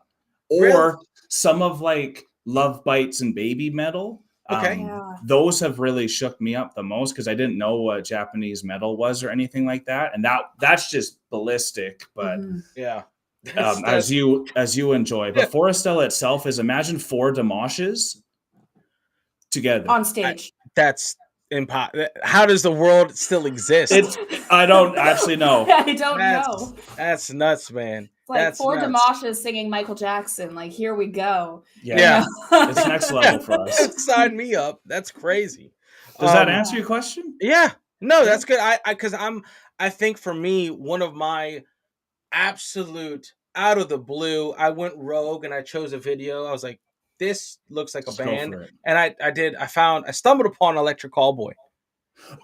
or Really? some of like Love Bites and Baby Metal. Okay. Yeah. Those have really shook me up the most because I didn't know what Japanese metal was or anything like that. And that's just ballistic. But Mhm. yeah. as you enjoy. But Forestella itself is imagine 4 Damoshes together. On stage. That's impossible. How does the world still exist? I don't actually know. I don't know. That's nuts, man. It's like That's 4 nuts. Damoshes singing Michael Jackson. Like, here we go. Yeah. It's next level for us. Sign me up. That's crazy. Does that answer your question? Yeah. No, that's good. I think for me, one of my absolute out of the blue, I went rogue and I chose a video. I was like, this looks like a Just go band. for it. And I stumbled upon Electric Callboy.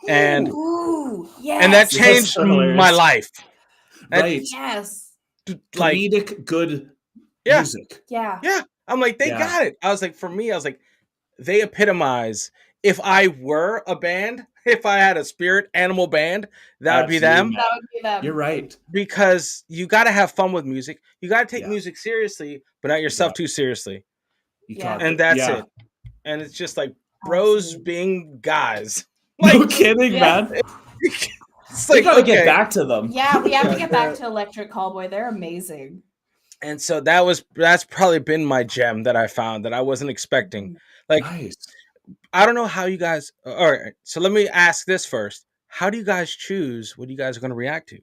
And Ooh, yes. and that That's changed hilarious. my life. Right. Yes. Like, Comedic good Yeah. music. Yeah. yeah. I'm like, they Yeah. got it. I was like, for me, I was like, they epitomize. If I were a band, if I had a spirit animal band, that would be Absolutely, them. man. That would be them. You're right. Because you got to have fun with music. You got to take Yeah. music seriously, but not yourself Exactly. too seriously. You Yeah. caught And the- that's yeah. it. And it's just like bros Absolutely. being guys. No Like, kidding, Yeah. man. it's We like, gotta okay. get back to them. Yeah, we have to Yeah, get back to Electric Callboy. They're amazing. And so that's probably been my gem that I found that I wasn't expecting. Like, Nice. I don't know how you guys. All right, so let me ask this first: how do you guys choose what you guys are going to react to?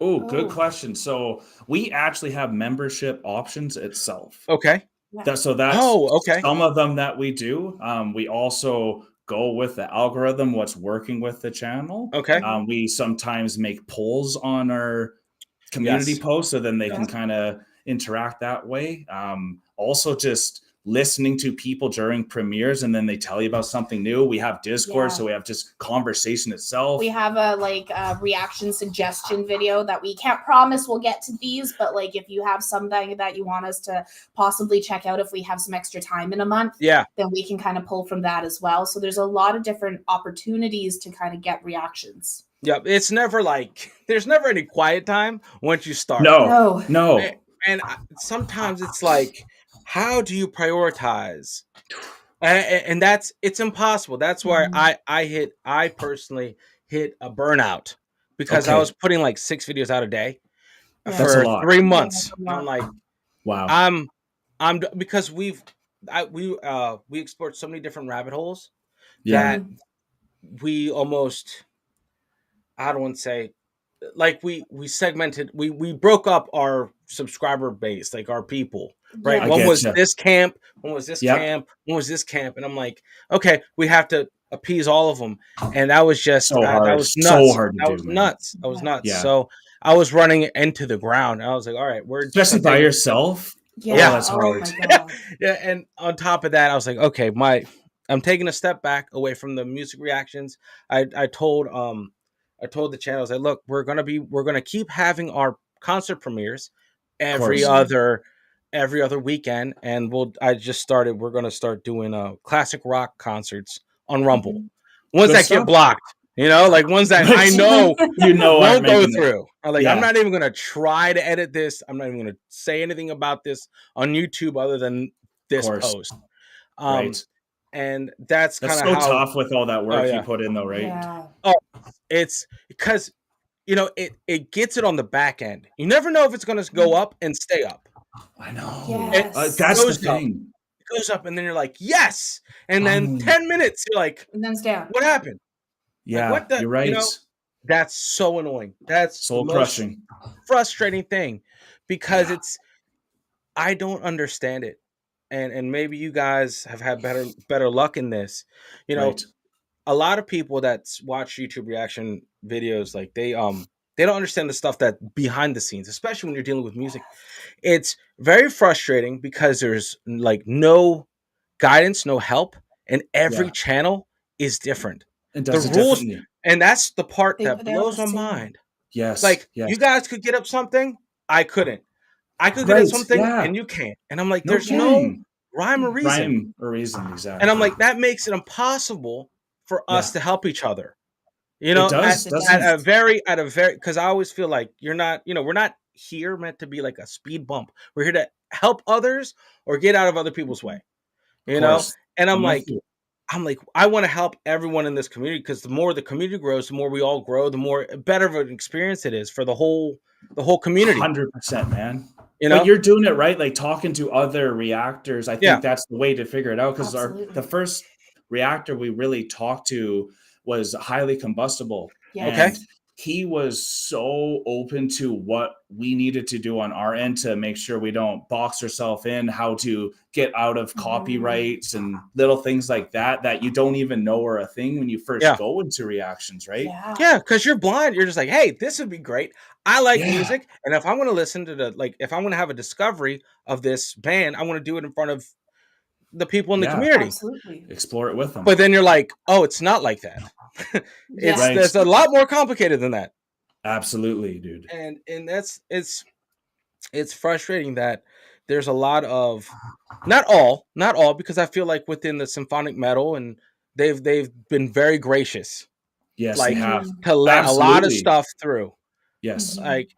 Oh, good Oh. question. So we actually have membership options itself. Okay. That's Okay. some of them that we do. We also go with the algorithm, what's working with the channel. Okay. We sometimes make polls on our community Yes. posts, so then they can Yes. kind of interact that way. Also, just listening to people during premieres, and then they tell you about something new. We have Discord, Yeah. so we have just conversation itself. We have a reaction suggestion video that we can't promise we'll get to these, but like if you have something that you want us to possibly check out if we have some extra time in a month, Yeah. then we can kind of pull from that as well. So there's a lot of different opportunities to kind of get reactions. Yep. It's never like there's never any quiet time once you start. No. And sometimes it's like, how do you prioritize? And it's impossible. That's where Mhm. I personally hit a burnout because I Okay. was putting like 6 videos out a day Yeah. That's a for lot. 3 Yeah, months. that's a And I'm lot. like, Wow. because we explored so many different rabbit holes Yeah. that we almost, I don't want to say, like we segmented, we broke up our subscriber base, like our people, right? Yeah. I One get was you. this camp, one was this Yep. camp, one was this camp, and I'm like, okay, we have to appease all of them, and that was just So hard. that was So nuts. hard to That do, was man. nuts. That was Yeah. nuts. Yeah. So I was running it into the ground. And I was like, all right, we're just Especially gonna by take yourself. Yeah. Oh, that's Oh hard. my god. yeah, and on top of that, I was like, okay, I'm taking a step back away from the music reactions. I told the channel, I was like, look, we're gonna keep having our concert premieres every course. other weekend, and we're gonna start doing classic rock concerts on Rumble. Mhm. Ones Good that stuff. get blocked, like ones that I Right. know You know, aren't won't go making it. through. I'm like, I'm Yeah. not even gonna try to edit this. I'm not even gonna say anything about this on YouTube other than this course. post. Right. And that's That's kind of so how. tough with all that Oh work you yeah, put in, though, right? Yeah. it's because it gets it on the back end. You never know if it's gonna go up and stay up. I know. Yes. That's the Goes up. thing. It goes up, and then you're like, yes, and then 10 minutes, you're like, And then stay down. what happened? Like, Yeah, what the? you're right. That's so annoying. That's Soul the most crushing. frustrating thing because I don't understand it. And maybe you guys have had better luck in this. Right. A lot of people that watch YouTube reaction videos, like they don't understand the stuff that behind the scenes, especially when you're dealing with music. It's very frustrating because there's like no guidance, no help, and every Yeah. channel is different. It The does it rules, differently. and that's the part that They're all blows the my same. mind. Yes. Like, yes. you guys could get up something, I couldn't. I could get Right. at something Yeah. and you can't. And I'm like, No there's no kidding. rhyme or reason. Rhyme or reason, exactly. And I'm like, that makes it impossible for us to help each other. It does, it doesn't at it? a very, because I always feel like we're not here meant to be like a speed bump. We're here to help others or get out of other people's way. Of course. And I'm with like, you. I want to help everyone in this community because the more the community grows, the more we all grow, the more better of an experience it is for the whole community. 100%, man. You know, But you're doing it right, like talking to other reactors. I think Yeah. that's the way to figure it out because Absolutely. the first reactor we really talked to was highly combustible. Yeah. Okay. And he was so open to what we needed to do on our end to make sure we don't box ourselves in, how to get out of copyrights and little things like that, that you don't even know are a thing when you first Yeah. go into reactions, right? Yeah. because you're blind. You're just like, hey, this would be great. I like Yeah. music, and if I want to listen to if I want to have a discovery of this band, I want to do it in front of the people in the Yeah. community. Absolutely. Explore it with them. But then you're like, oh, it's not like that. Yeah. Right. It's a lot more complicated than that. Absolutely, dude. And that's it's frustrating that there's a lot of not all because I feel like within the symphonic metal and they've been very gracious Yes, they like have. Mhm. to let a lot of Absolutely. stuff through. Yes. Mhm. Like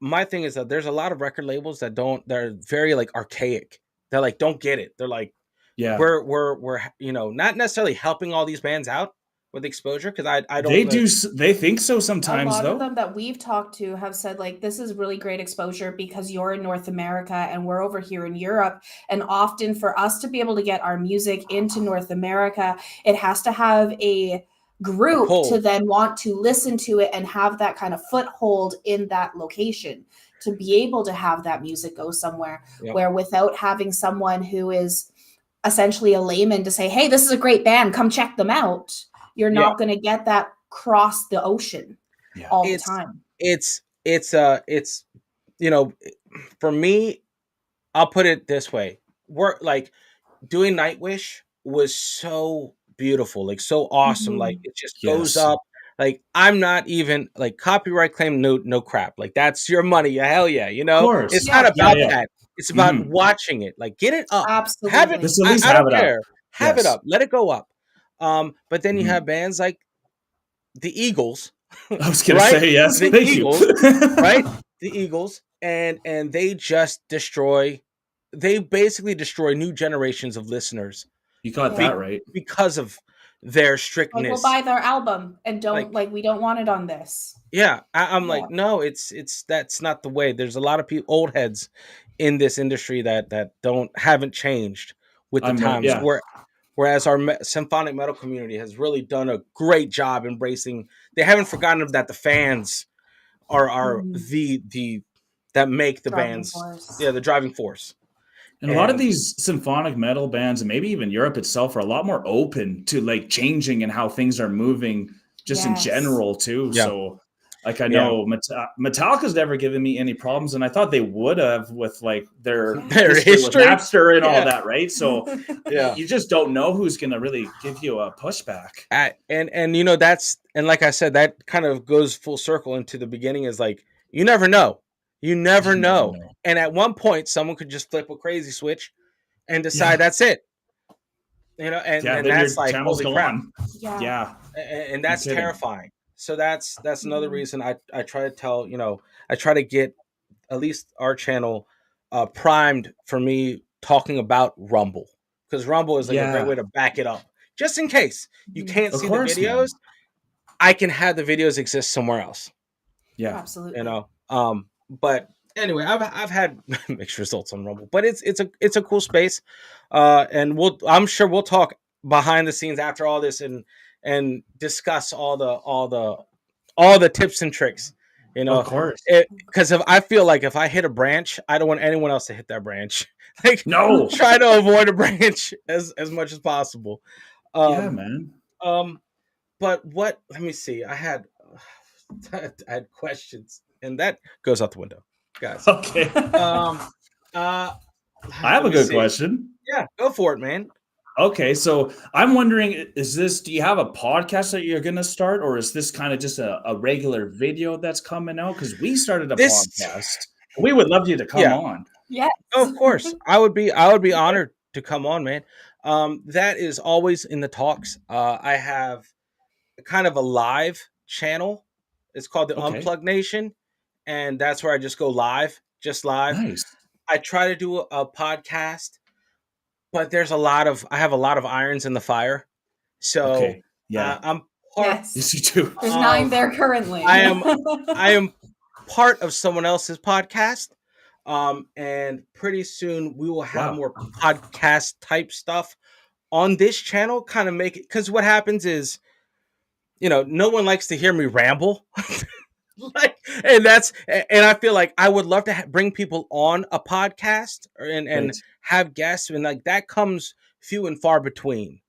my thing is that there's a lot of record labels that don't they're very like archaic. They're like don't get it. They're like Yeah. we're not necessarily helping all these bands out with exposure because I don't They think so A sometimes lot of though. them that we've talked to have said like this is really great exposure because you're in North America and we're over here in Europe, and often for us to be able to get our music into North America, it has to have a group to pull. then want to listen to it and have that kind of foothold in that location to be able to have that music go somewhere, Yep. where without having someone who is essentially a layman to say, hey, this is a great band, come check them out, you're Yeah. not going to get that cross the ocean Yeah. all the It's time. it's you know for me I'll put it this way. Work like doing Nightwish was so beautiful, like so awesome. Like Mhm. it just goes Yes. up. Like I'm not even like copyright claim, no crap. Like that's your money. Hell yeah, you Of know? course. It's not Yeah, Yeah, about yeah. that. It's about Mhm. watching it. Like get it up. Have it. absolutely. Let's at least I have don't it up. care. Have it Yes. up. Let it go up. But then you Mhm. have bands like the Eagles, I was gonna right? say yes. The Thank you. Eagles, right? The Eagles, and they just destroy. They basically destroy new generations of listeners You got that Yeah. right. because of their Like we'll strictness. buy their album and don't Like, like we don't want it on this. yeah, I'm Yeah. like, no, it's that's not the way. There's a lot of people, old heads, in this industry that don't haven't changed with the times. Yeah. Whereas our symphonic metal community has really done a great job embracing. They haven't forgotten that the fans are Mhm. the that make the Driving bands, force. yeah, the driving force. And a lot of And these symphonic metal bands, and maybe even Europe itself, are a lot more open to like changing and how things are moving just in Yes. general too. yeah, So, like I yeah, know Metallica's never given me any problems, and I thought they would have with like their their history with history, Napster and all yeah, that, right? So yeah. you just don't know who's going to really give you a pushback. And you know that's and like I said, that kind of goes full circle into the beginning. Is like you never know, you never You never know. know. And at one point, someone could just flip a crazy switch and decide Yeah, that's it. You know, and yeah. and Then your that's like channel's holy crap. gone. Yeah. Yeah, And no that's kidding. terrifying. So that's another Mhm. reason I try to tell I try to get at least our channel primed for me talking about Rumble because Rumble is like a great Yeah, way to back it up just in case you Mhm. can't of see the course, man. videos. I can have the videos exist somewhere else, Yeah. Absolutely. but anyway, I've had mixed results on Rumble, but it's a cool space, and I'm sure we'll talk behind the scenes after all this and discuss all the tips and tricks, you Of know, course. because if I feel like if I hit a branch, I don't want anyone else to hit that branch. Like No. try to avoid a branch as much as possible. Yeah, Um, man. but what? Let me see. I had questions, and that goes out the window, guys. Okay. Um, uh, I have let a me good see. question. Yeah, go for it, man. Okay, so I'm wondering, do you have a podcast that you're going to start, or is this kind of just a regular video that's coming out? Because we started a This, podcast. We would love you to come yeah, on. Yes. oh, of course. I would be honored to come on, man. That is always in the talks. I have kind of a live channel. It's called the Okay, Unplug Nation, and that's where I just go live, just live. nice. I try to do a podcast, but I have a lot of irons in the fire. So Okay, yeah. I'm part Yes. Yes, you do. There's 9 of there currently. I am I am part of someone else's podcast. And pretty soon we will have Wow. more podcast type stuff on this channel, kind of make it because what happens is, no one likes to hear me ramble. Like, and I feel like I would love to bring people on a podcast and Right. have guests, and like that comes few and far between,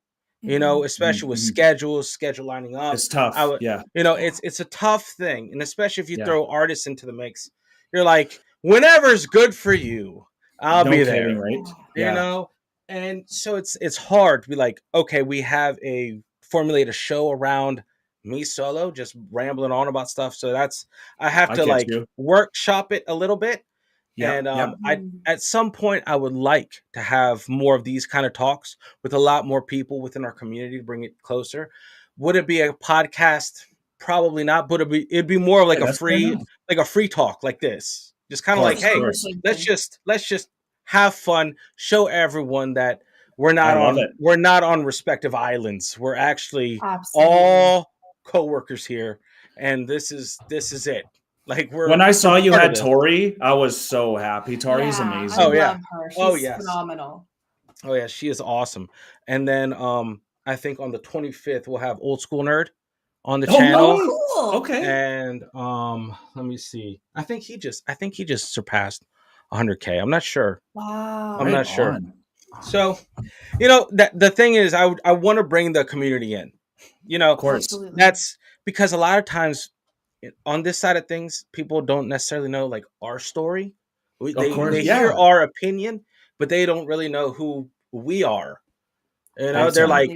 Mhm. especially with Mhm. schedule lining up. It's I tough. would, Yeah, Yeah. it's a tough thing, and especially if you yeah. throw artists into the mix, you're like, whenever's good for you, I'll No be kidding, there, right? Yeah. you Yeah. know. And so it's hard to be like, okay, we have a formulate a show around me solo, just rambling on about stuff. So I have I to get like you. workshop it a little bit, And Yep. I at some point I would like to have more of these kind of talks with a lot more people within our community to bring it closer. Would it be a podcast? Probably not, but it'd be more of like Hey, that's fair enough. a free talk like this. Just kind Of of like, course, of hey, course. let's just have fun, show everyone that I love it. we're not on respective islands. We're actually Absolutely. all co-workers here, and this is it. Like When I saw you part of had this. Tori, I was so happy. Tori's I amazing. Oh, yeah. love her. She's Oh, yes. phenomenal. Oh yeah, she is awesome. And then I think on the 25th we'll have Old School Nerd on the channel. nice. Cool. Okay. And let me see. I think he just surpassed 100K. I'm not sure. Wow. I'm not Right sure. on. So, that the thing is I want to bring the community in. Of course. Absolutely. That's because a lot of times on this side of things, people don't necessarily know like our story. They hear our opinion, but they don't really know who we are. They're like,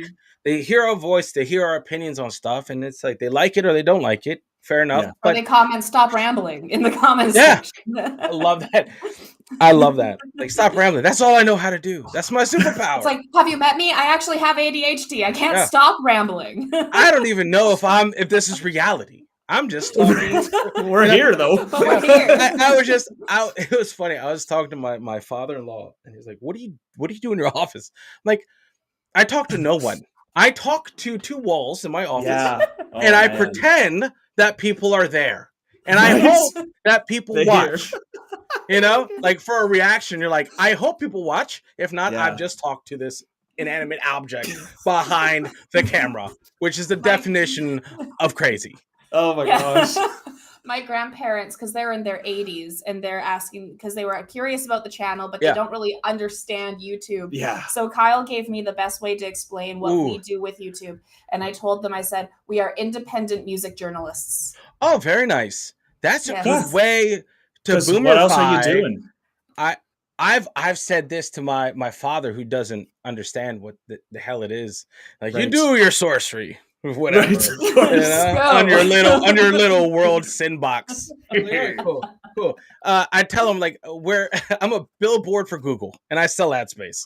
they hear our voice, they hear our opinions on stuff, and it's like they like it or they don't like it. Fair enough. Yeah. Or they comment, stop rambling in the comments Yeah. section. I love that. I love that. Like, stop rambling. That's all I know how to do. That's my superpower. It's like, have you met me? I actually have ADHD. I can't Yeah. stop rambling. I don't even know if this is reality. I'm just talking. We're here though. But we're here. It was funny. I was talking to my father-in-law, and he was like, "What do you do in your office?" I'm like, I talk to no one. I talk to two walls in my office, and I pretend that people are there, and I hope that people watch. Like for a reaction, you're like, I hope people watch. If not, I've just talked to this inanimate object behind the camera, which is the definition of crazy. Oh my gosh. My grandparents, because they're in their 80s, and they're asking because they were curious about the channel, but they don't really understand YouTube. Yeah. So Kyle gave me the best way to explain what we do with YouTube. And I told them, I said, we are independent music journalists. Oh, very nice. That's a good way to boomerify. What else are you doing? I've said this to my father, who doesn't understand what the hell it is. Like, you do your sorcery. Whatever, on your little world sin box. Yeah, cool. I tell him like, I'm a billboard for Google, and I sell ad space.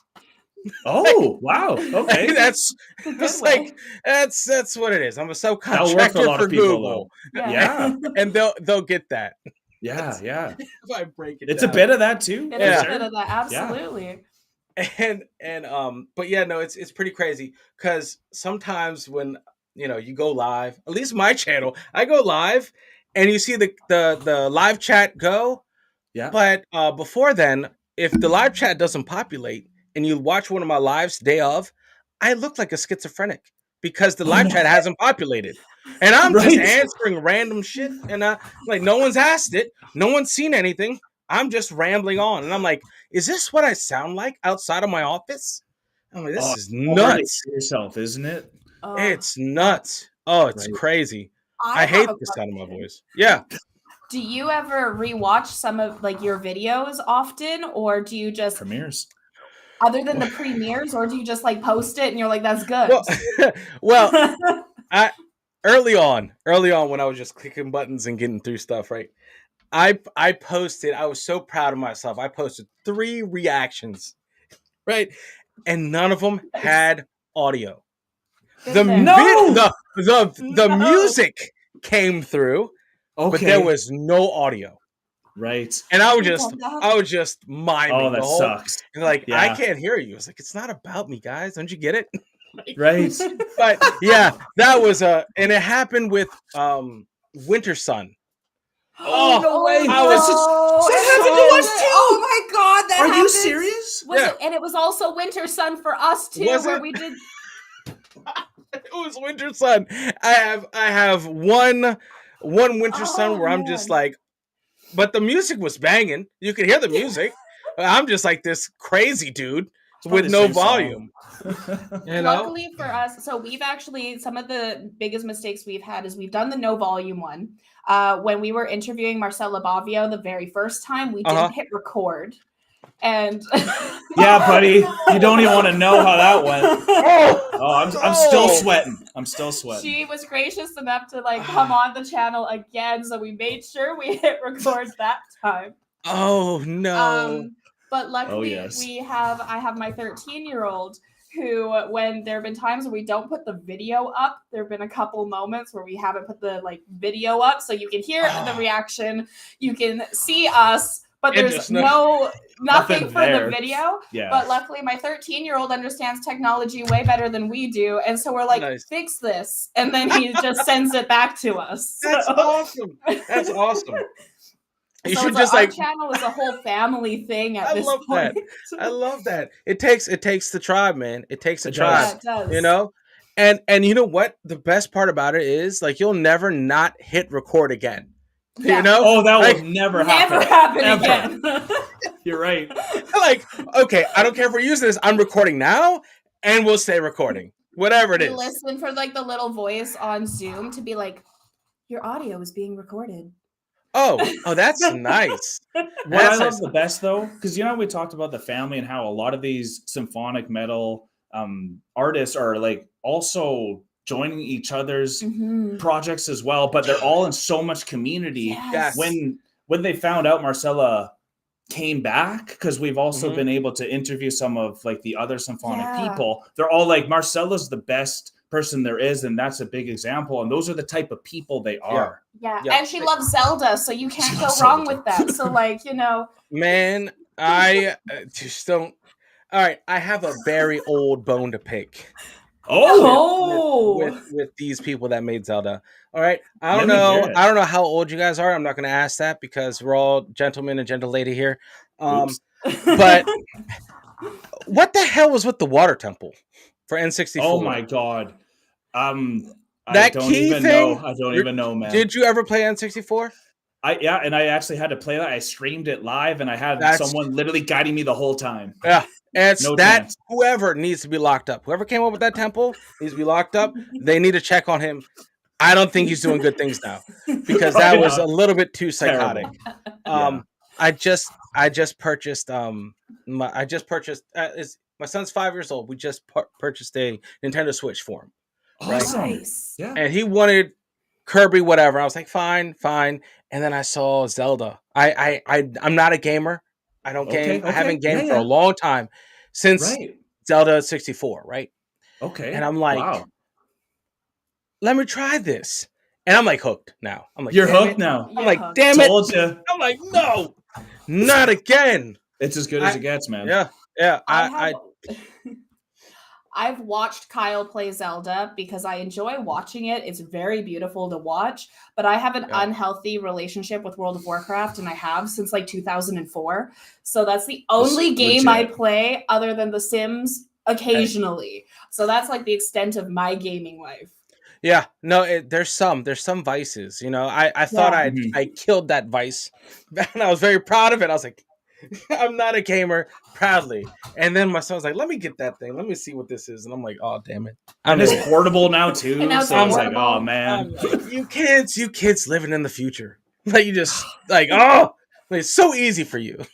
Oh wow! Okay, that's like that's what it is. I'm a subcontractor for Google. Yeah, and they'll get that. Yeah. If I break it, it's down. A bit of that too. It is a bit of that, absolutely. And but yeah, no, it's pretty crazy because sometimes when you go live, at least my channel, I go live and you see the live chat go. Yeah. But before then, if the live chat doesn't populate and you watch one of my lives day of, I look like a schizophrenic because the live chat hasn't populated. And I'm just answering random shit. And like, no one's asked it. No one's seen anything. I'm just rambling on. And I'm like, is this what I sound like outside of my office? I'm like, this is nuts. Yourself, isn't it? It's nuts. Oh, it's crazy. I hate the sound of my voice. Yeah. Do you ever rewatch some of like your videos often, or do you just premieres? Other than the premieres, or do you just like post it and you're like, that's good? Well, early on when I was just clicking buttons and getting through stuff, right? I posted. I was so proud of myself. I posted 3 reactions, right, and none of them had audio. The music came through, but there was no audio. Right. And I was just miming. Oh, that sucks. Like, I can't hear you. It's like, it's not about me, guys. Don't you get it? Right. But yeah, that was and it happened with Winter Sun. Oh, no way! That happened to us too. Oh my god, that happened. Are you serious? And it was also Winter Sun for us too, where we did. It was Winter Sun. I have one Winter Sun where I'm just like, but the music was banging. You could hear the music. I'm just like this crazy dude with no volume. Luckily for us, so we've actually, some of the biggest mistakes we've had is we've done the no volume one. When we were interviewing Marcella Bavio the very first time, we didn't hit record. And yeah, buddy, you don't even want to know how that went. I'm still sweating. She was gracious enough to like come on the channel again, so we made sure we hit record that time. Oh no. But luckily, yes. I have my 13-year-old who, when there have been times where we don't put the video up, there have been a couple moments where we haven't put the video up, so you can hear the reaction, you can see us, but And there's just nothing Nothing for the there. video. Yeah. But luckily, my 13-year-old understands technology way better than we do, and so we're like, Nice. fix this, and then he just sends it back to us. That's awesome. That's awesome. You So should it's just our like channel is a whole family thing at I this love point. that. I love that. It takes the tribe, man. It takes the It tribe. does. Yeah, it does. You know? And you know what? The best part about it is like you'll never not hit record again. Yeah. You know? Oh, that Like, will never Never happen. happen Ever. again. You're right. like, okay, I don't care if we're using this. I'm recording now and we'll stay recording. Whatever it We is. listen for like the little voice on Zoom to be like, your audio is being recorded. Oh, that's nice. What That's I love nice. the best though, because we talked about the family and how a lot of these symphonic metal artists are like also joining each other's Mhm. projects as well, but they're all in so much community. Yes. When they found out Marcella came back, because we've also Mhm. been able to interview some of like the other symphonic Yeah. people, they're all like, Marcella's the best person there is, and that's a big example, and those are the type of people they are. Yeah. Yeah. And she loves Zelda, so you can't She go loves wrong Zelda. with that. So like, Man, I just don't. All right, I have a very old bone to pick Oh, with these people that made Zelda. All right, I Let don't me know. hear it. I don't know how old you guys are. I'm not going to ask that because we're all gentlemen and gentle lady here. Oops. But what the hell was with the water temple for N64? Oh my god. I That don't key even thing? know. I don't even know, man. Did you ever play N64? And I actually had to play that. I streamed it live, and I had someone literally guiding me the whole time. Yeah. It's No that chance. whoever needs to be locked up. Whoever came up with that temple needs to be locked up. They need to check on him. I don't think he's doing good things now because that was a little bit too psychotic. Terrible. I just purchased my son's 5 years old. We just purchased a Nintendo Switch for him. Right? Awesome. Nice. Yeah. And he wanted Kirby, whatever. I was like, fine. And then I saw Zelda. I'm not a gamer. I don't game. I haven't gamed for a long time since Zelda 64, right? Okay. And I'm like, wow. Let me try this. And I'm like hooked now. I'm like, you're hooked now. I'm like, damn it. Told you. I'm like, no, not again. It's as good as it gets, man. Yeah. I've watched Kyle play Zelda because I enjoy watching it. It's very beautiful to watch, but I have an unhealthy relationship with World of Warcraft, and I have since like 2004. So that's the only game I play other than The Sims occasionally. So that's like the extent of my gaming life. Yeah, no, there's some vices. I thought I killed that vice, and I was very proud of it. I was like, I'm not a gamer, proudly. And then my son was like, let me get that thing. Let me see what this is. And I'm like, oh, damn it. And it's portable now, too. So I was like, oh, man. You kids living in the future. Like, you just, like, oh, it's so easy for you,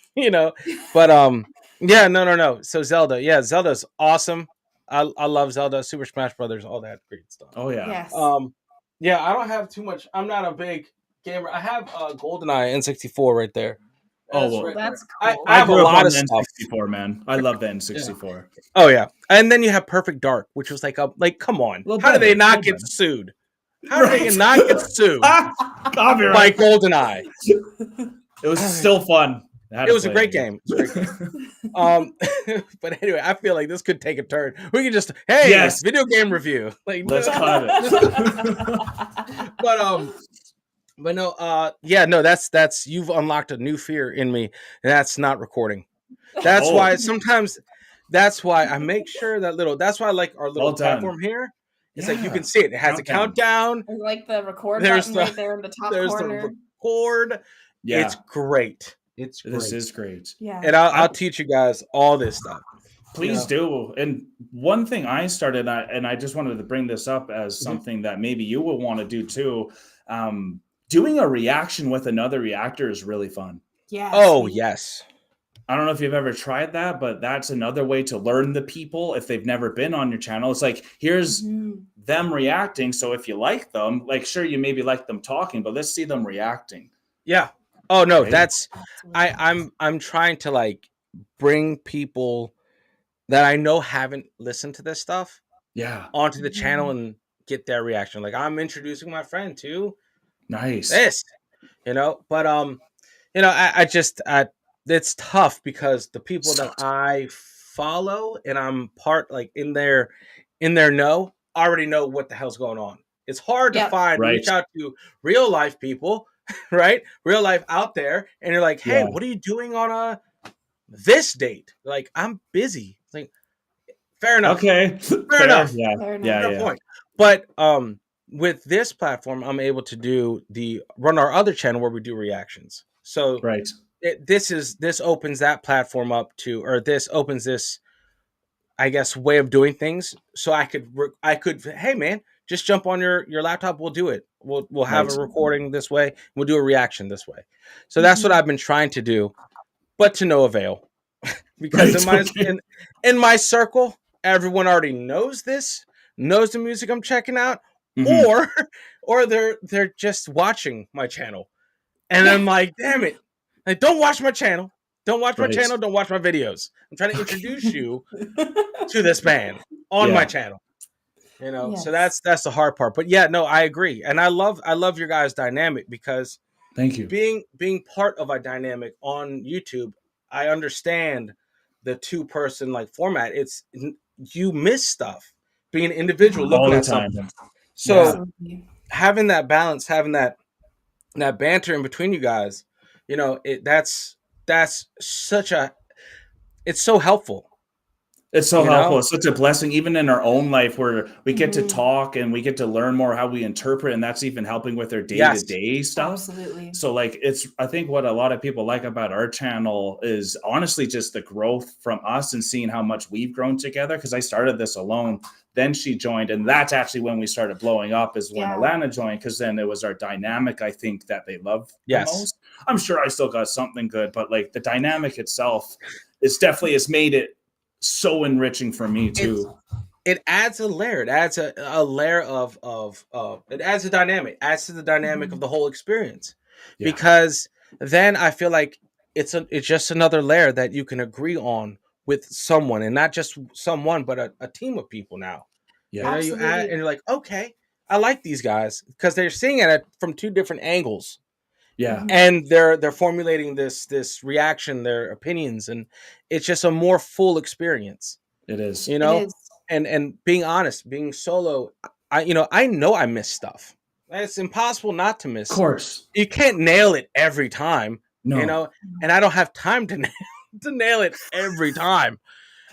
But, yeah, no. So Zelda's awesome. I love Zelda, Super Smash Brothers, all that great stuff. Oh, yeah. Yes. Yeah, I don't have too much. I'm not a big gamer. I have GoldenEye N64 right there. That's cool. I have a lot of stuff. stuff. N64, man. I love the N64. Yeah. Oh yeah, and then you have Perfect Dark, which was like come on, how did they not get sued? How did they not get sued by GoldenEye? It was still fun. It was a great game. But anyway, I feel like this could take a turn. We could just video game review. Like, let's cut it. But no, that's you've unlocked a new fear in me, and that's not recording. That's why sometimes that's why I make sure that's why I like our little platform here. It's like you can see it. It has a countdown. I like the record button right there in the top corner. There's the record. Yeah. It's great. This is great. Yeah. And I'll teach you guys all this stuff. Please do. And one thing I started, and I just wanted to bring this up as something that maybe you will want to do too. Doing a reaction with another reactor is really fun. Yeah. Oh, yes. I don't know if you've ever tried that, but that's another way to learn the people if they've never been on your channel. It's like, here's them reacting. So if you like them, like, sure, you maybe like them talking, but let's see them reacting. Yeah. Oh no, Right? that's Absolutely. I'm trying to like bring people that I know haven't listened to this stuff Yeah. onto the channel Mhm. and get their reaction. Like I'm introducing my friend to Nice. this, but I just it's tough because the people So that I follow and I'm part like in their know already know what the hell's going on. It's hard to Yep. find right. reach out to real life people, right? Real life out there, and you're like, hey, Yeah. what are you doing on a this date? Like, I'm busy. It's like, fair enough. Okay. Fair Fair. enough. Yeah. Fair enough. Yeah. Fair Yeah. point. But with this platform, I'm able to run our other channel where we do reactions. So Right. this opens that platform up to, or this opens this, I guess, way of doing things. So I could, hey man, just jump on your laptop. We'll do it. We'll have Right. a recording this way. We'll do a reaction this way. So that's what Mhm. I've been trying to do, but to no avail. Because Right. Okay. in my circle, everyone already knows this, knows the music I'm checking out, Mhm. or or they're just watching my channel. And Yeah. I'm like, damn it. Like, don't watch my channel. Don't watch my Right. channel. Don't watch my videos. I'm trying to Okay. introduce you to this band on my Yeah. channel. So Yes. that's the hard part. But yeah, no, I agree. And I love your guys' dynamic because Thank you. being part of a dynamic on YouTube, I understand the two-person like format. You miss stuff being an individual Mhm. All looking the at time. something. Yeah. So Absolutely. having that balance, having that banter in between you guys, that's such a it's so helpful, It's so you helpful. know? It's such a blessing, even in our own life, where we get to Mhm. talk and we get to learn more how we interpret, and that's even helping with our day to Yes. day stuff. Absolutely. So, like, I think what a lot of people like about our channel is honestly just the growth from us and seeing how much we've grown together. Because I started this alone, then she joined, and that's actually when we started blowing up, is when Yeah. Alana joined, because then it was our dynamic, I think, that they love the Yes. most. I'm sure I still got something good, but like the dynamic itself is definitely has made it so enriching for me It's too. it adds a layer. It adds a layer of it adds a dynamic, adds to the dynamic of Mhm. the whole experience. Yeah. Because then I feel like it's just another layer that you can agree on with someone, and not just someone, but a team of people now. Yeah. You add Absolutely. and you're like, okay, I like these guys because they're seeing it from two different angles, Yeah. Mhm. and they're formulating this reaction, their opinions, and it's just a more full experience, It is. you It know. is. And being honest, being solo, I know I miss stuff. It's impossible not to Of miss. course. You can't nail it every time, you No. know, and I don't have time to to nail it every time.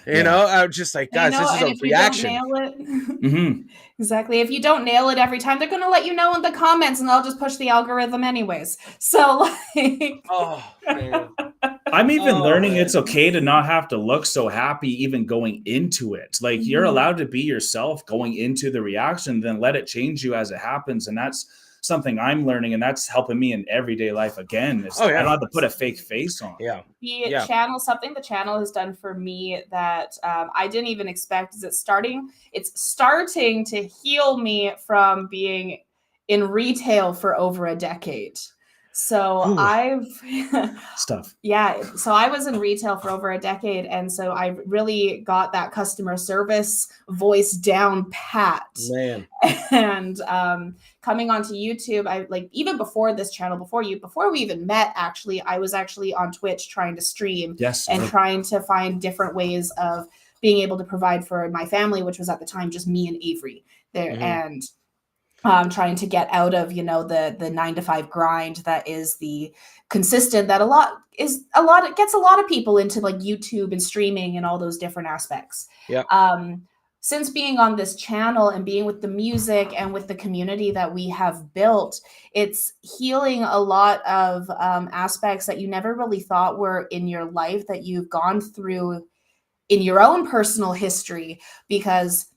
Yeah. I'm just like, You guys, know, this is and a if you don't reaction. nail it, Hmm. exactly. If you don't nail it every time, they're gonna let you know in the comments, and they'll just push the algorithm anyways. So like, Oh man. I'm even Oh learning it's man. okay to not have to look so happy even going into it. Like you're Mhm. allowed to be yourself going into the reaction, then let it change you as it happens. And that's something I'm learning, and that's helping me in everyday life again. Is Oh I don't yeah. have to put a fake Absolutely. face on. Yeah. The Yeah. channel, something the channel has done for me that I didn't even expect, is it's starting to heal me from being in retail for over a decade. So Whew. I've Stuff. yeah, so I was in retail for over a decade, and so I really got that customer service voice down pat. Man. And coming onto YouTube, I like, even before this channel, before we even met, actually, I was actually on Twitch trying to stream Yes. and Right. trying to find different ways of being able to provide for my family, which was at the time just me and Avery there, Hmm. and trying to get out of the 9 to 5 grind that is the consistent, that it gets a lot of people into like YouTube and streaming and all those different aspects. Yeah. Since being on this channel and being with the music and with the community that we have built, it's healing a lot of aspects that you never really thought were in your life, that you've gone through in your own personal history, because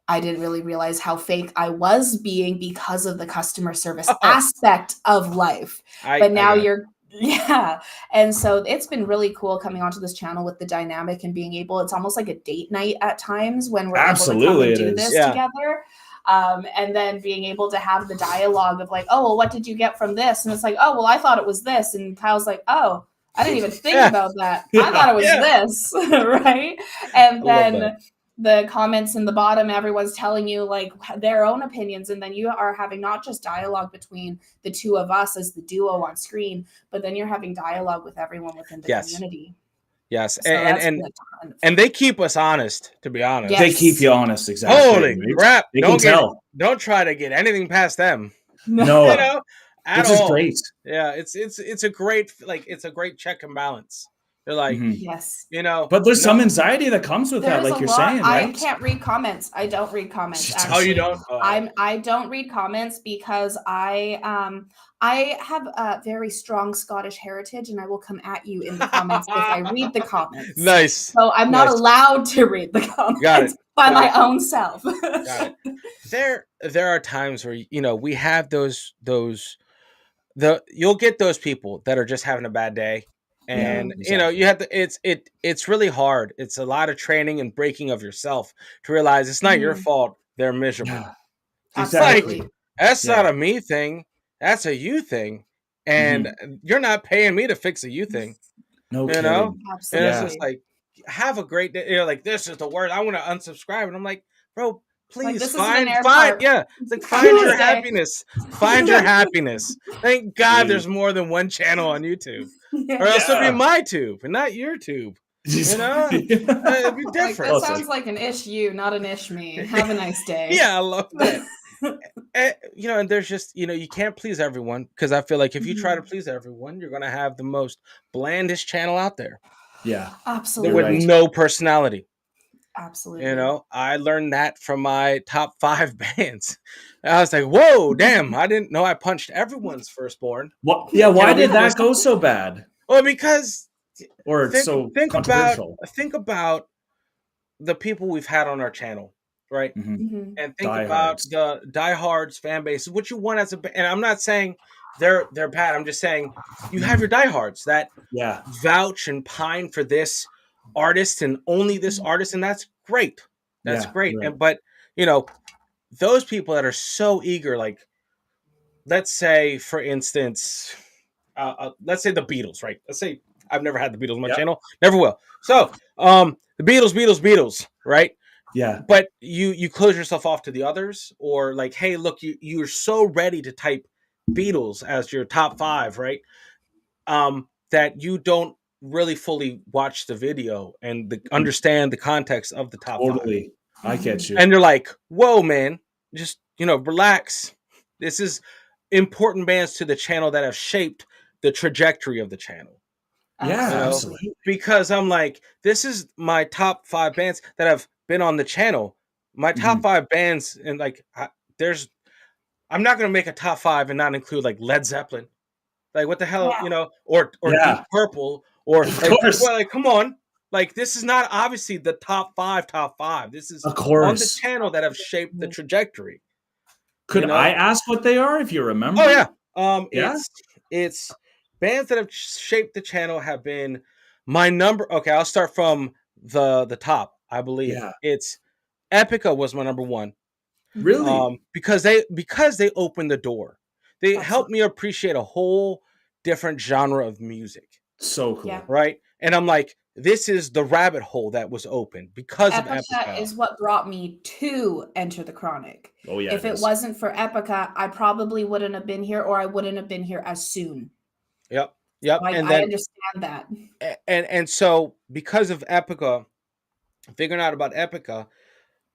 I didn't really realize how fake I was being because of the customer service Oh, aspect of life. But I now got you're, yeah. And so it's been really cool coming onto this channel with the dynamic and being able, it's almost like a date night at times when we're able to come Absolutely, and it do is. this yeah. together. And then being able to have the dialogue of like, oh, well, what did you get from this? And it's like, oh, well, I thought it was this. And Kyle's like, oh, I didn't even think about that. I thought it was this, right? And then the comments in the bottom, everyone's telling you like their own opinions, and then you are having not just dialogue between the two of us as the duo on screen, but then you're having dialogue with everyone within the community. Yes, So and they keep us honest. To be honest, they keep you honest. Exactly. Holy crap! They can tell. Don't try to get anything past them. No, you know, at which all. Is great. Yeah, it's a great it's a great check and balance. They're like, yes, you know, but there's some anxiety that comes with that, like you're saying, right? I can't read comments. I don't read comments. Actually. Oh, you don't? I don't read comments because I have a very strong Scottish heritage, and I will come at you in the comments if I read the comments. Nice. So I'm not allowed to read the comments by my own self. Got it. There are times where we have those you'll get those people that are just having a bad day. And you have to it's really hard. It's a lot of training and breaking of yourself to realize it's not your fault they're miserable. Yeah. Exactly. Like, that's not a me thing. That's a you thing. And you're not paying me to fix a you thing. No you kidding. know? Absolutely. And it's just like, have a great day. Like, this is the word. I want to unsubscribe. And I'm like, bro, please find it's like find your happiness. Find your happiness. Thank God there's more than one channel on YouTube. Or else it'll be my tube and not your tube. It'd be different. Like, that sounds like an issue, not an ish me. Have a nice day. Yeah, I love that. And there's just, you can't please everyone, because I feel like if you try to please everyone, you're going to have the most blandest channel out there. Yeah. Absolutely. With no personality. Absolutely. I learned that from my top 5 bands. I was like, whoa, damn, I didn't know I punched everyone's firstborn. What? Yeah, why did that go so bad? Well, because think controversial. about the people we've had on our channel, right? Mm-hmm. And think about the diehards fan base, what you want as a band. And I'm not saying they're bad. I'm just saying you have your diehards that vouch and pine for this artist and only this artist, and that's great. That's great. Right. But those people that are so eager, like, let's say, for instance, let's say the Beatles, right? Let's say I've never had the Beatles on my channel, never will. So the Beatles, right? Yeah. But you close yourself off to the others, or like, hey, look, you're so ready to type Beatles as your top 5, right? That you don't really fully watch the video and understand the context of the top 5. I get you. And you're like, whoa, man, just relax. This is important bands to the channel that have shaped the trajectory of the channel. Yeah, absolutely. Because I'm like, this is my top 5 bands that have been on the channel. My top 5 bands, and like, I'm not gonna make a top 5 and not include like Led Zeppelin. Like, what the hell, or Deep Purple, or like, come on. Like, this is not obviously the top 5. This is on the channel that have shaped the trajectory. Could I ask what they are, if you remember? Oh yeah. It's bands that have shaped the channel have been my number. Okay, I'll start from the top. I believe it's Epica was my number 1. Really? Because they opened the door. They helped me appreciate a whole different genre of music. So cool. Right? And I'm like, this is the rabbit hole that was open because of Epica. Epica is what brought me to Enter the Chronic. Oh yeah. If it wasn't for Epica, I probably wouldn't have been here, or I wouldn't have been here as soon. Yep. I understand that. And so because of Epica, figuring out about Epica,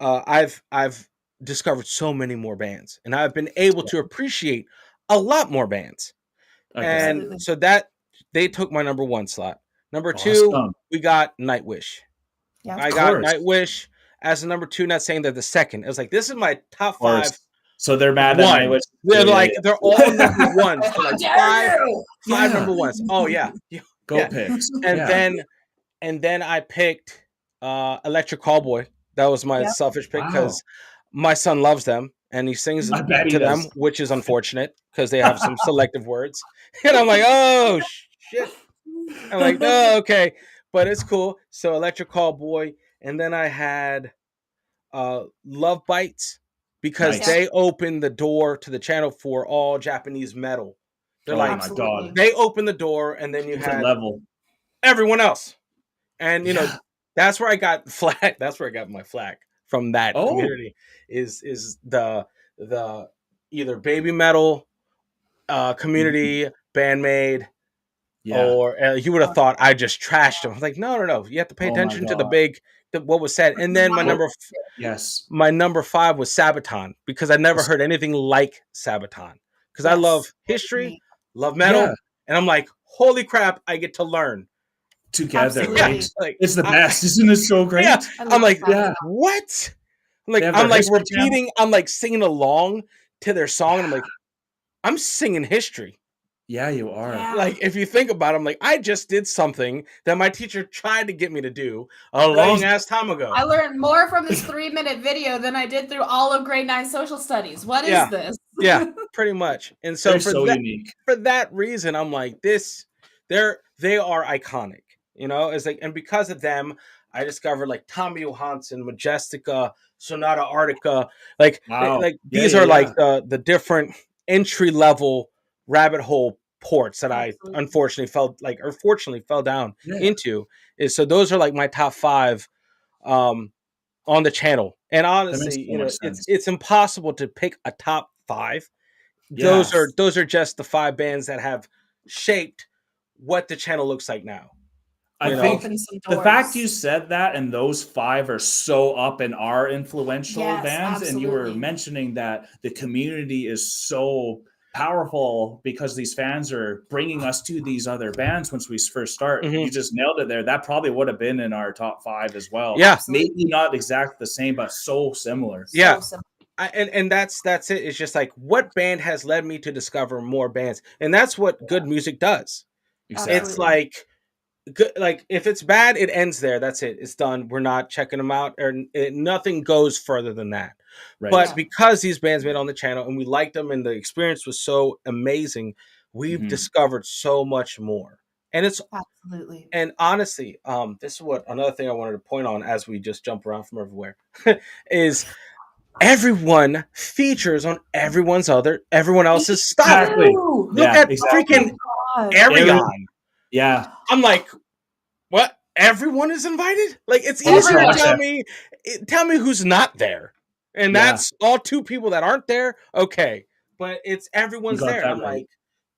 I've discovered so many more bands, and I've been able to appreciate a lot more bands. And so that they took my number 1 slot. Number 2, we got Nightwish. Yeah, I got Nightwish as a number 2, not saying they're the second. It was like, this is my top 5. So they're mad at Nightwish. They're like, they're all number 1s. So like 5 number 1s. Oh yeah. Go picks. And then I picked Electric Callboy. That was my selfish pick because my son loves them and he sings to them, which is unfortunate because they have some selective words. And I'm like, oh shit. I'm like, oh, okay, but it's cool. So Electric Callboy, and then I had Love Bites, because Nice. they opened the door to the channel for all Japanese metal. They're Oh like, my god. they opened the door, and then you Different had level. everyone else. And Yeah. that's where I got flack. That's where I got my flack from that Oh. community. Is the either baby metal community bandmade, Yeah. or you would have thought I just trashed them. I was like, no. You have to pay Oh my attention to god. what was said. And then Yes. my number 5 was Sabaton, because I never heard anything like Sabaton. Because I love history, love metal, Yeah. and I'm like, holy crap, I get to learn Together, Absolutely. right? like, It's the best. Isn't it so great? Yeah, I'm like, Yeah. what? They have I'm their like history channel. repeating, I'm like singing along to their song, and I'm like, I'm singing history. Yeah, you are. Yeah. Like, if you think about it, I'm like, I just did something that my teacher tried to get me to do a long ass time ago. I learned more from this 3-minute video than I did through all of grade 9 social studies. What is this? Yeah, pretty much. And so They're so unique. For that reason, I'm like, they are iconic. It's like, and because of them, I discovered like Tommy Johansson, Majestica, Sonata Arctica. Like, Wow. These are like the different entry level rabbit hole ports that Absolutely. I unfortunately fortunately fell down into. So those are like my top 5 on the channel. And honestly, it's impossible to pick a top 5. Yes. Those are just the 5 bands that have shaped what the channel looks like now. I think the fact you said that, and those 5 are so up and are influential bands, and you were mentioning that the community is so powerful because these fans are bringing us to these other bands once we first start. You just nailed it there. That probably would have been in our top 5 as well. Yeah, maybe not exactly the same, but so similar. Yeah. And that's it. It's just like, what band has led me to discover more bands, and that's what good music does. Exactly. It's like, good, like, if it's bad, it ends there. That's it. It's done. We're not checking them out, or nothing goes further than that. Right. But because these bands made on the channel and we liked them, and the experience was so amazing, we've discovered so much more. And it's absolutely. And honestly, this is what another thing I wanted to point on as we just jump around from everywhere is everyone features on everyone else's stuff. Exactly. Look at freaking Arias. Yeah. I'm like, what? Everyone is invited? Like, it's easier to tell me who's not there. And that's all 2 people that aren't there. Okay. But it's everyone's there. I'm like,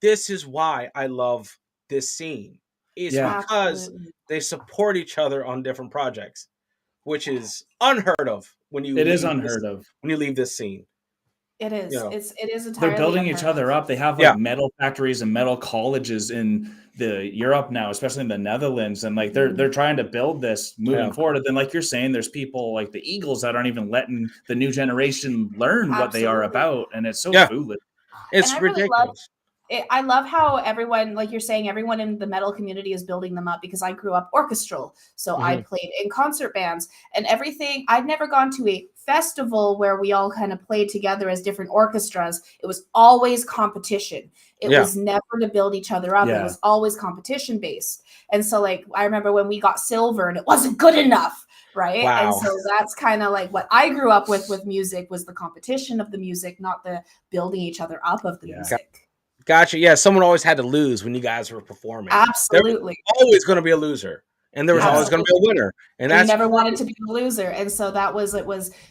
this is why I love this scene. It's because they support each other on different projects, which is unheard of when you leave this scene. It is. It is entirely. They're building each other up. They have like metal factories and metal colleges in Europe now, especially in the Netherlands, and like they're trying to build this moving forward. And then, like you're saying, there's people like the Eagles that aren't even letting the new generation learn what they are about, and it's so foolish. It's ridiculous. I love how everyone, like you're saying, everyone in the metal community is building them up, because I grew up orchestral. So I played in concert bands and everything. I'd never gone to a festival where we all kind of played together as different orchestras. It was always competition. It was never to build each other up. It was always competition based. And so, like, I remember when we got silver and it wasn't good enough. Right. Wow. And so that's kind of like what I grew up with music, was the competition of the music, not the building each other up of the music. Gotcha. Yeah, someone always had to lose when you guys were performing. Absolutely. There was always going to be a loser, and there was always going to be a winner. And you never wanted to be a loser. And so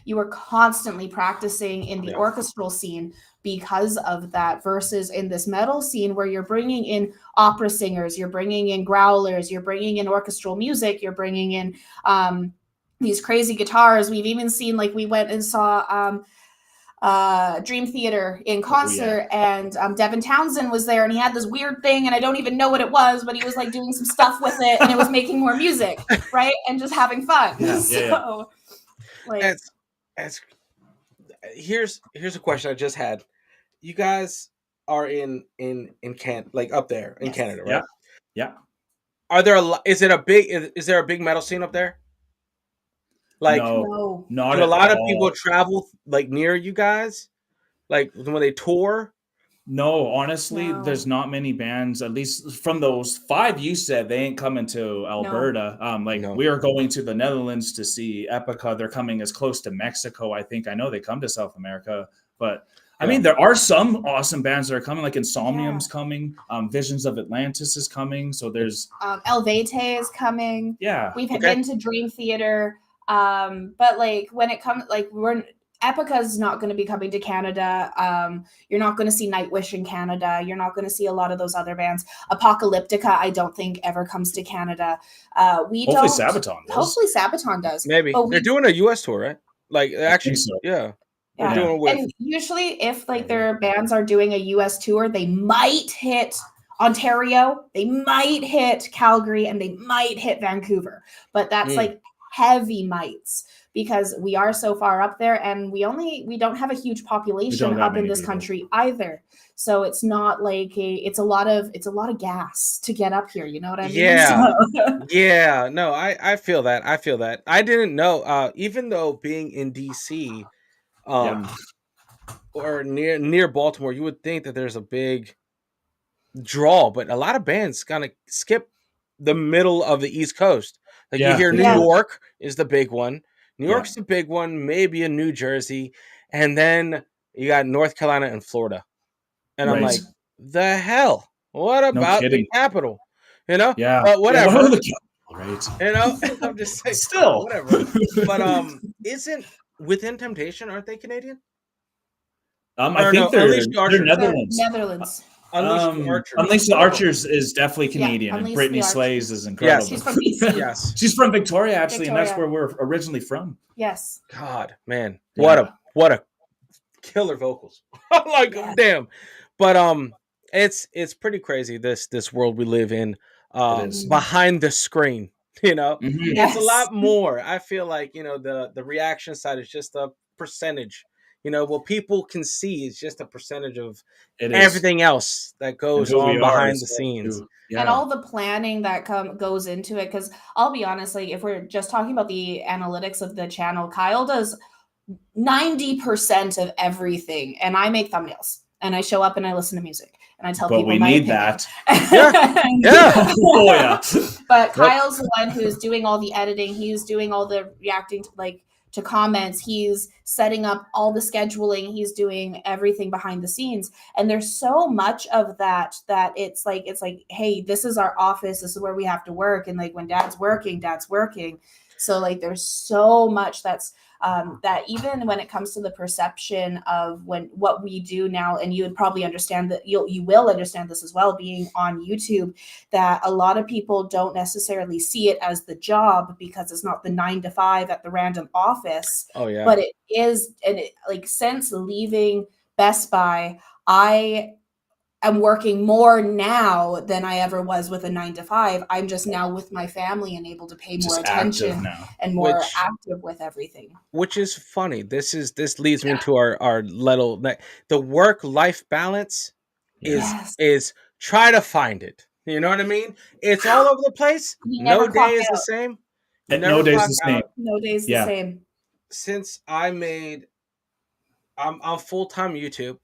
you were constantly practicing in the orchestral scene because of that, versus in this metal scene where you're bringing in opera singers, you're bringing in growlers, you're bringing in orchestral music, you're bringing in these crazy guitars. We've even seen, like, we went and saw Dream Theater in concert, and Devin Townsend was there, and he had this weird thing, and I don't even know what it was, but he was like doing some stuff with it, and it was making more music, right? And just having fun. Like, here's a question I just had. You guys are in Canada, like up there in Canada, right? Yeah. Are there is there a big metal scene up there? Like, no, not do a lot of people travel like near you guys, like when they tour? No, honestly, No. there's not many bands, at least from those 5 you said, they ain't coming to Alberta. Like No. we are going to the Netherlands to see Epica. They're coming as close to Mexico. I think I know they come to South America, but I Yeah. mean, there are some awesome bands that are coming, like Insomnium's Yeah. coming, Visions of Atlantis is coming. So there's El Vete is coming. yeah, We've Okay. been to Dream Theater. But like when it comes, like Epica's not going to be coming to Canada. You're not going to see Nightwish in Canada. You're not going to see a lot of those other bands. Apocalyptica, I don't think ever comes to Canada. hopefully Sabaton does. Hopefully Sabaton does. Maybe But they're doing a U.S. tour, right? Like actually, so. yeah. They're Yeah. doing it with And usually if like their bands are doing a US tour, they might hit Ontario, they might hit Calgary, and they might hit Vancouver. But that's like heavy mites because we are so far up there and we don't have a huge population up in this country either. So it's not like it's a lot of gas to get up here, you know what I mean? Yeah. So- Yeah, no, I feel that. I feel that. I didn't know, even though being in DC, or near Baltimore, you would think that there's a big draw, but a lot of bands kind of skip the middle of the East Coast. Like you hear New York is the big one. New York's the big one, maybe in New Jersey, and then you got North Carolina and Florida. And I'm like, the hell? What about the capital? You know? Yeah. But whatever. Right. You know, I'm just saying, still whatever. But isn't Within Temptation? Aren't they Canadian? I think they're Netherlands. Netherlands. Unleash the Archers is definitely Canadian, and Brittany Slays is incredible. Yes, she's from BC. Yes, she's from Victoria actually, and that's where we're originally from. Yes. God, man, what a killer vocals. Like damn, but it's pretty crazy this world we live in. Behind the screen, you know, it's a lot more. I feel like the reaction side is just a percentage. What people can see is just a percentage of everything else that goes on behind the scenes. Yeah. And all the planning that goes into it. Because I'll be honest, like if we're just talking about the analytics of the channel, Kyle does 90% of everything, and I make thumbnails, and I show up and I listen to music, and I tell people. But we need that. Yeah. Oh yeah. But Kyle's the one who's doing all the editing. He's doing all the reacting to comments. He's setting up all the scheduling. He's doing everything behind the scenes. And there's so much of that it's like, hey, this is our office. This is where we have to work. And like when dad's working. So like there's so much that's that even when it comes to the perception of what we do now, and you would probably understand that you will understand this as well, being on YouTube, that a lot of people don't necessarily see it as the job because it's not the 9 to 5 at the random office. Oh yeah. But it is, and like since leaving Best Buy, I'm working more now than I ever was with a 9 to 5. I'm just now with my family and able to pay more attention and more active with everything. Which is funny. This leads me into our little the work-life balance is try to find it. You know what I mean? It's all over the place. No day is the same. No day is the same. No day is the same. Since I'm full-time YouTube.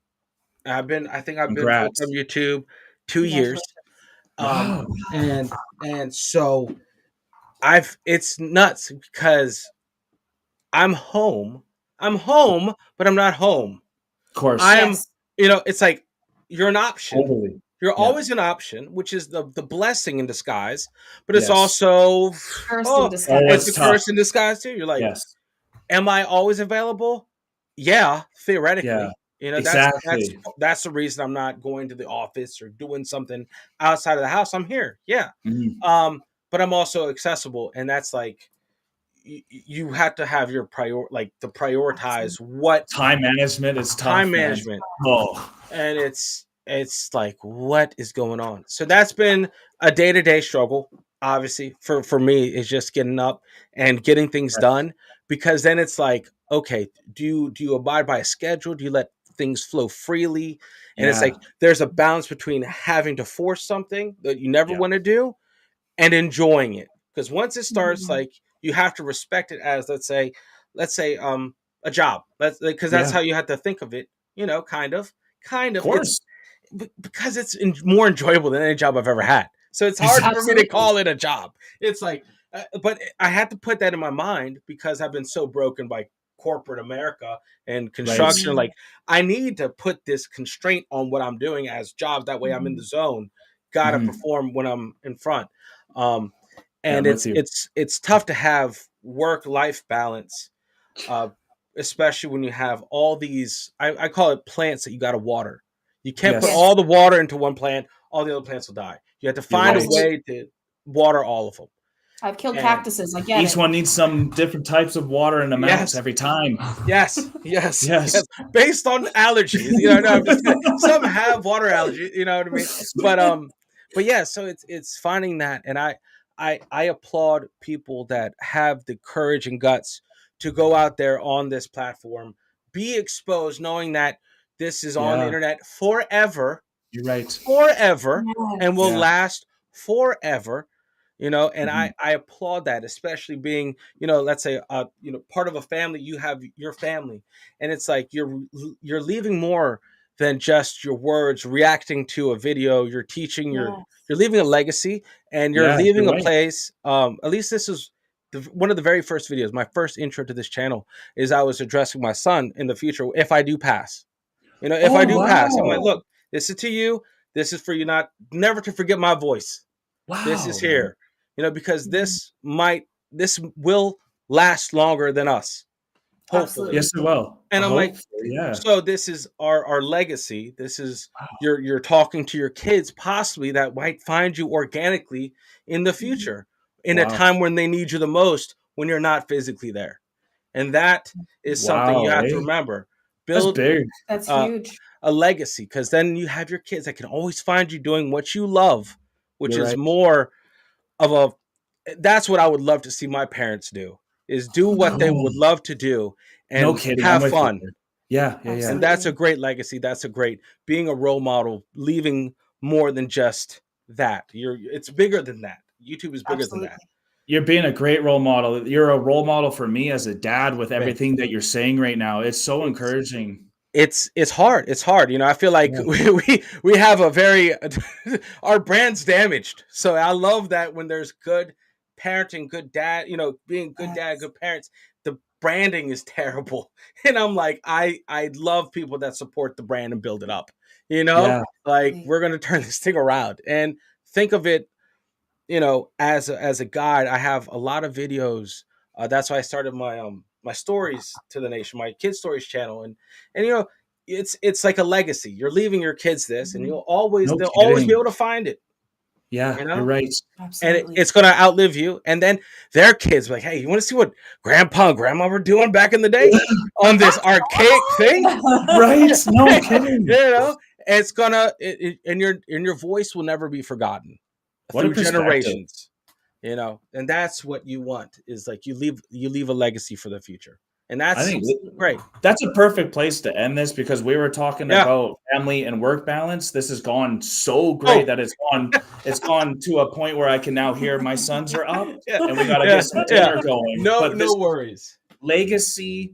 I've been full-time YouTube 2 years. And so it's nuts because I'm home, but I'm not home. Of course. It's like you're an option. Totally. You're always an option, which is the blessing in disguise, but it's also in disguise. It's a curse in disguise too. You're like, am I always available? Yeah, theoretically. Yeah. Exactly. That's the reason I'm not going to the office or doing something outside of the house. I'm here. Yeah. Mm-hmm. But I'm also accessible. And that's like, you have to have your prioritize what time management is tough. Time management. And it's like, what is going on? So that's been a day-to-day struggle. Obviously for me is just getting up and getting things done, because then it's like, okay, do you abide by a schedule? Do you let things flow freely? And it's like there's a balance between having to force something that you never want to do and enjoying it, because once it starts, like you have to respect it as let's say a job, because that's how you have to think of it, kind of. course. because it's more enjoyable than any job I've ever had. So it's hard for me to Absolutely. call it a job. It's like, but I had to put that in my mind because I've been so broken by corporate America and construction. Mhm. Like, I need to put this constraint on what I'm doing as jobs. That way I'm in the zone. Got to Mhm. perform when I'm in front. Yeah, And I'm with you. it's tough to have work-life balance, especially when you have all these, I call it plants that you got to water. You can't put Yes. all the water into one plant, all the other plants will die. You have to You're find a right. way to water all of them. I've killed And cactuses. I get Each it. one needs some different types of water and amounts Yes. every time. Yes, yes, Yes. yes. Based on allergies, you know. No, I'm just kidding. Some have water allergies, you know what I mean. But yeah. So it's finding that, and I applaud people that have the courage and guts to go out there on this platform, be exposed, knowing that this is on the Yeah, internet forever, you're right. and will Yeah. last forever. And Mhm. I applaud that, especially being, let's say, part of a family. You have your family, and it's like you're leaving more than just your words reacting to a video. You're teaching, you're leaving a legacy, and you're Yeah, leaving you're a right. place. At least this is one of the very first videos. My first intro to this channel is I was addressing my son in the future if I do pass. If I Oh, do pass, I'm like, wow. look, this is to you. This is for you, never to forget my voice. This is Wow, man. here, because this will last longer than us, hopefully. Yes, it will. And I'm like, Hopefully, yeah. so this is our legacy. This is Wow. you're talking to your kids, possibly, that might find you organically in the future, in a Wow. time when they need you the most, when you're not physically there. And that is something you Wow, have to eh? remember. That's Build big. That's uh, huge. a legacy, because then you have your kids that can always find you doing what you love, which You're is right. more of a that's what I would love to see my parents do, is do what they Oh, would love to do no and kidding. I'm have with you, fun. dude. Yeah, yeah, yeah. And that's a Absolutely. great legacy. That's a great being a role model, leaving more than just that. It's bigger than that. YouTube is bigger than that. Absolutely. You're being a great role model. You're a role model for me as a dad with Man, everything that you're saying right now. It's so it's encouraging. it's hard. It's hard. I feel like Yeah. we have a very our brand's damaged. So I love that when there's good parenting, good dad, being good dad, Yes. good parents, the branding is terrible. And I'm like, I love people that support the brand and build it up. Yeah. Like, we're gonna turn this thing around. And think of it, as a guide. I have a lot of videos. That's why I started my stories to the nation, my kids stories channel, and it's like a legacy. You're leaving your kids this, and Mhm. No they'll always be kidding. able to find it. Yeah, You you're know, right. and Absolutely. it's gonna outlive you, and then their kids be like, hey, you want to see what grandpa and grandma were doing back in the day on this archaic thing? Right? No kidding. It's gonna and your voice will never be forgotten What a through perspective. generations. And that's what you want, is like you leave a legacy for the future. And I that's think great. that's a perfect place to end this, because we were talking Yeah. about family and work balance. This has gone so great Oh, that it's gone to a point where I can now hear my sons are up yeah, and we got to yeah, get some yeah. dinner going. No, But this no worries. legacy,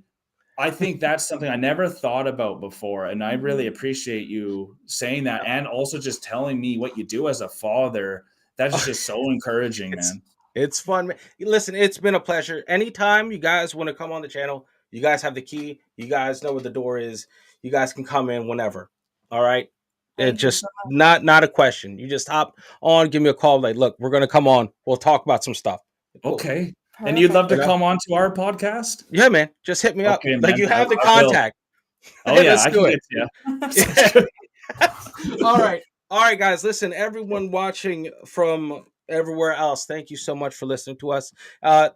I think that's something I never thought about before. And I really Mhm. appreciate you saying that, and also just telling me what you do as a father. That's just so encouraging, It's man. it's fun. Listen, it's been a pleasure. Anytime you guys want to come on the channel, you guys have the key. You guys know where the door is. You guys can come in whenever. All right. It Thank you just so not a question. You just hop on, give me a call. Like, look, we're gonna come on. We'll talk about some stuff. Cool. Okay. much. And you'd love Perfect. to come on to our podcast? Yeah, man. Just hit me up. Okay, Like, man. you have the I will. contact. Oh yeah, Let's I can do it. get to you. Sounds good. All right. All right, guys. Listen, everyone watching from everywhere else, thank you so much for listening to us.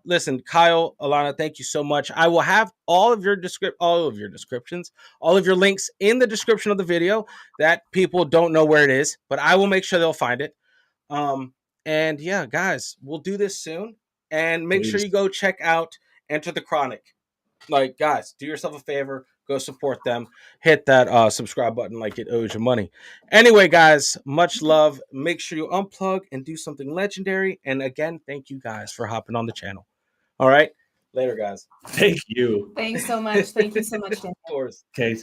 Listen, Kyle, Alana, thank you so much. I will have all of your descriptions, all of your links in the description of the video, that people don't know where it is, but I will make sure they'll find it. And yeah, guys, we'll do this soon. And make sure Please. you go check out Enter the Chronic. Like, guys, do yourself a favor, go support them, hit that subscribe button like it owes you money. Anyway, guys, much love. Make sure you unplug and do something legendary. And again, thank you guys for hopping on the channel. All right, later, guys. Thank you. Thanks so much. Thank you so much, Dan. Of course. Okay.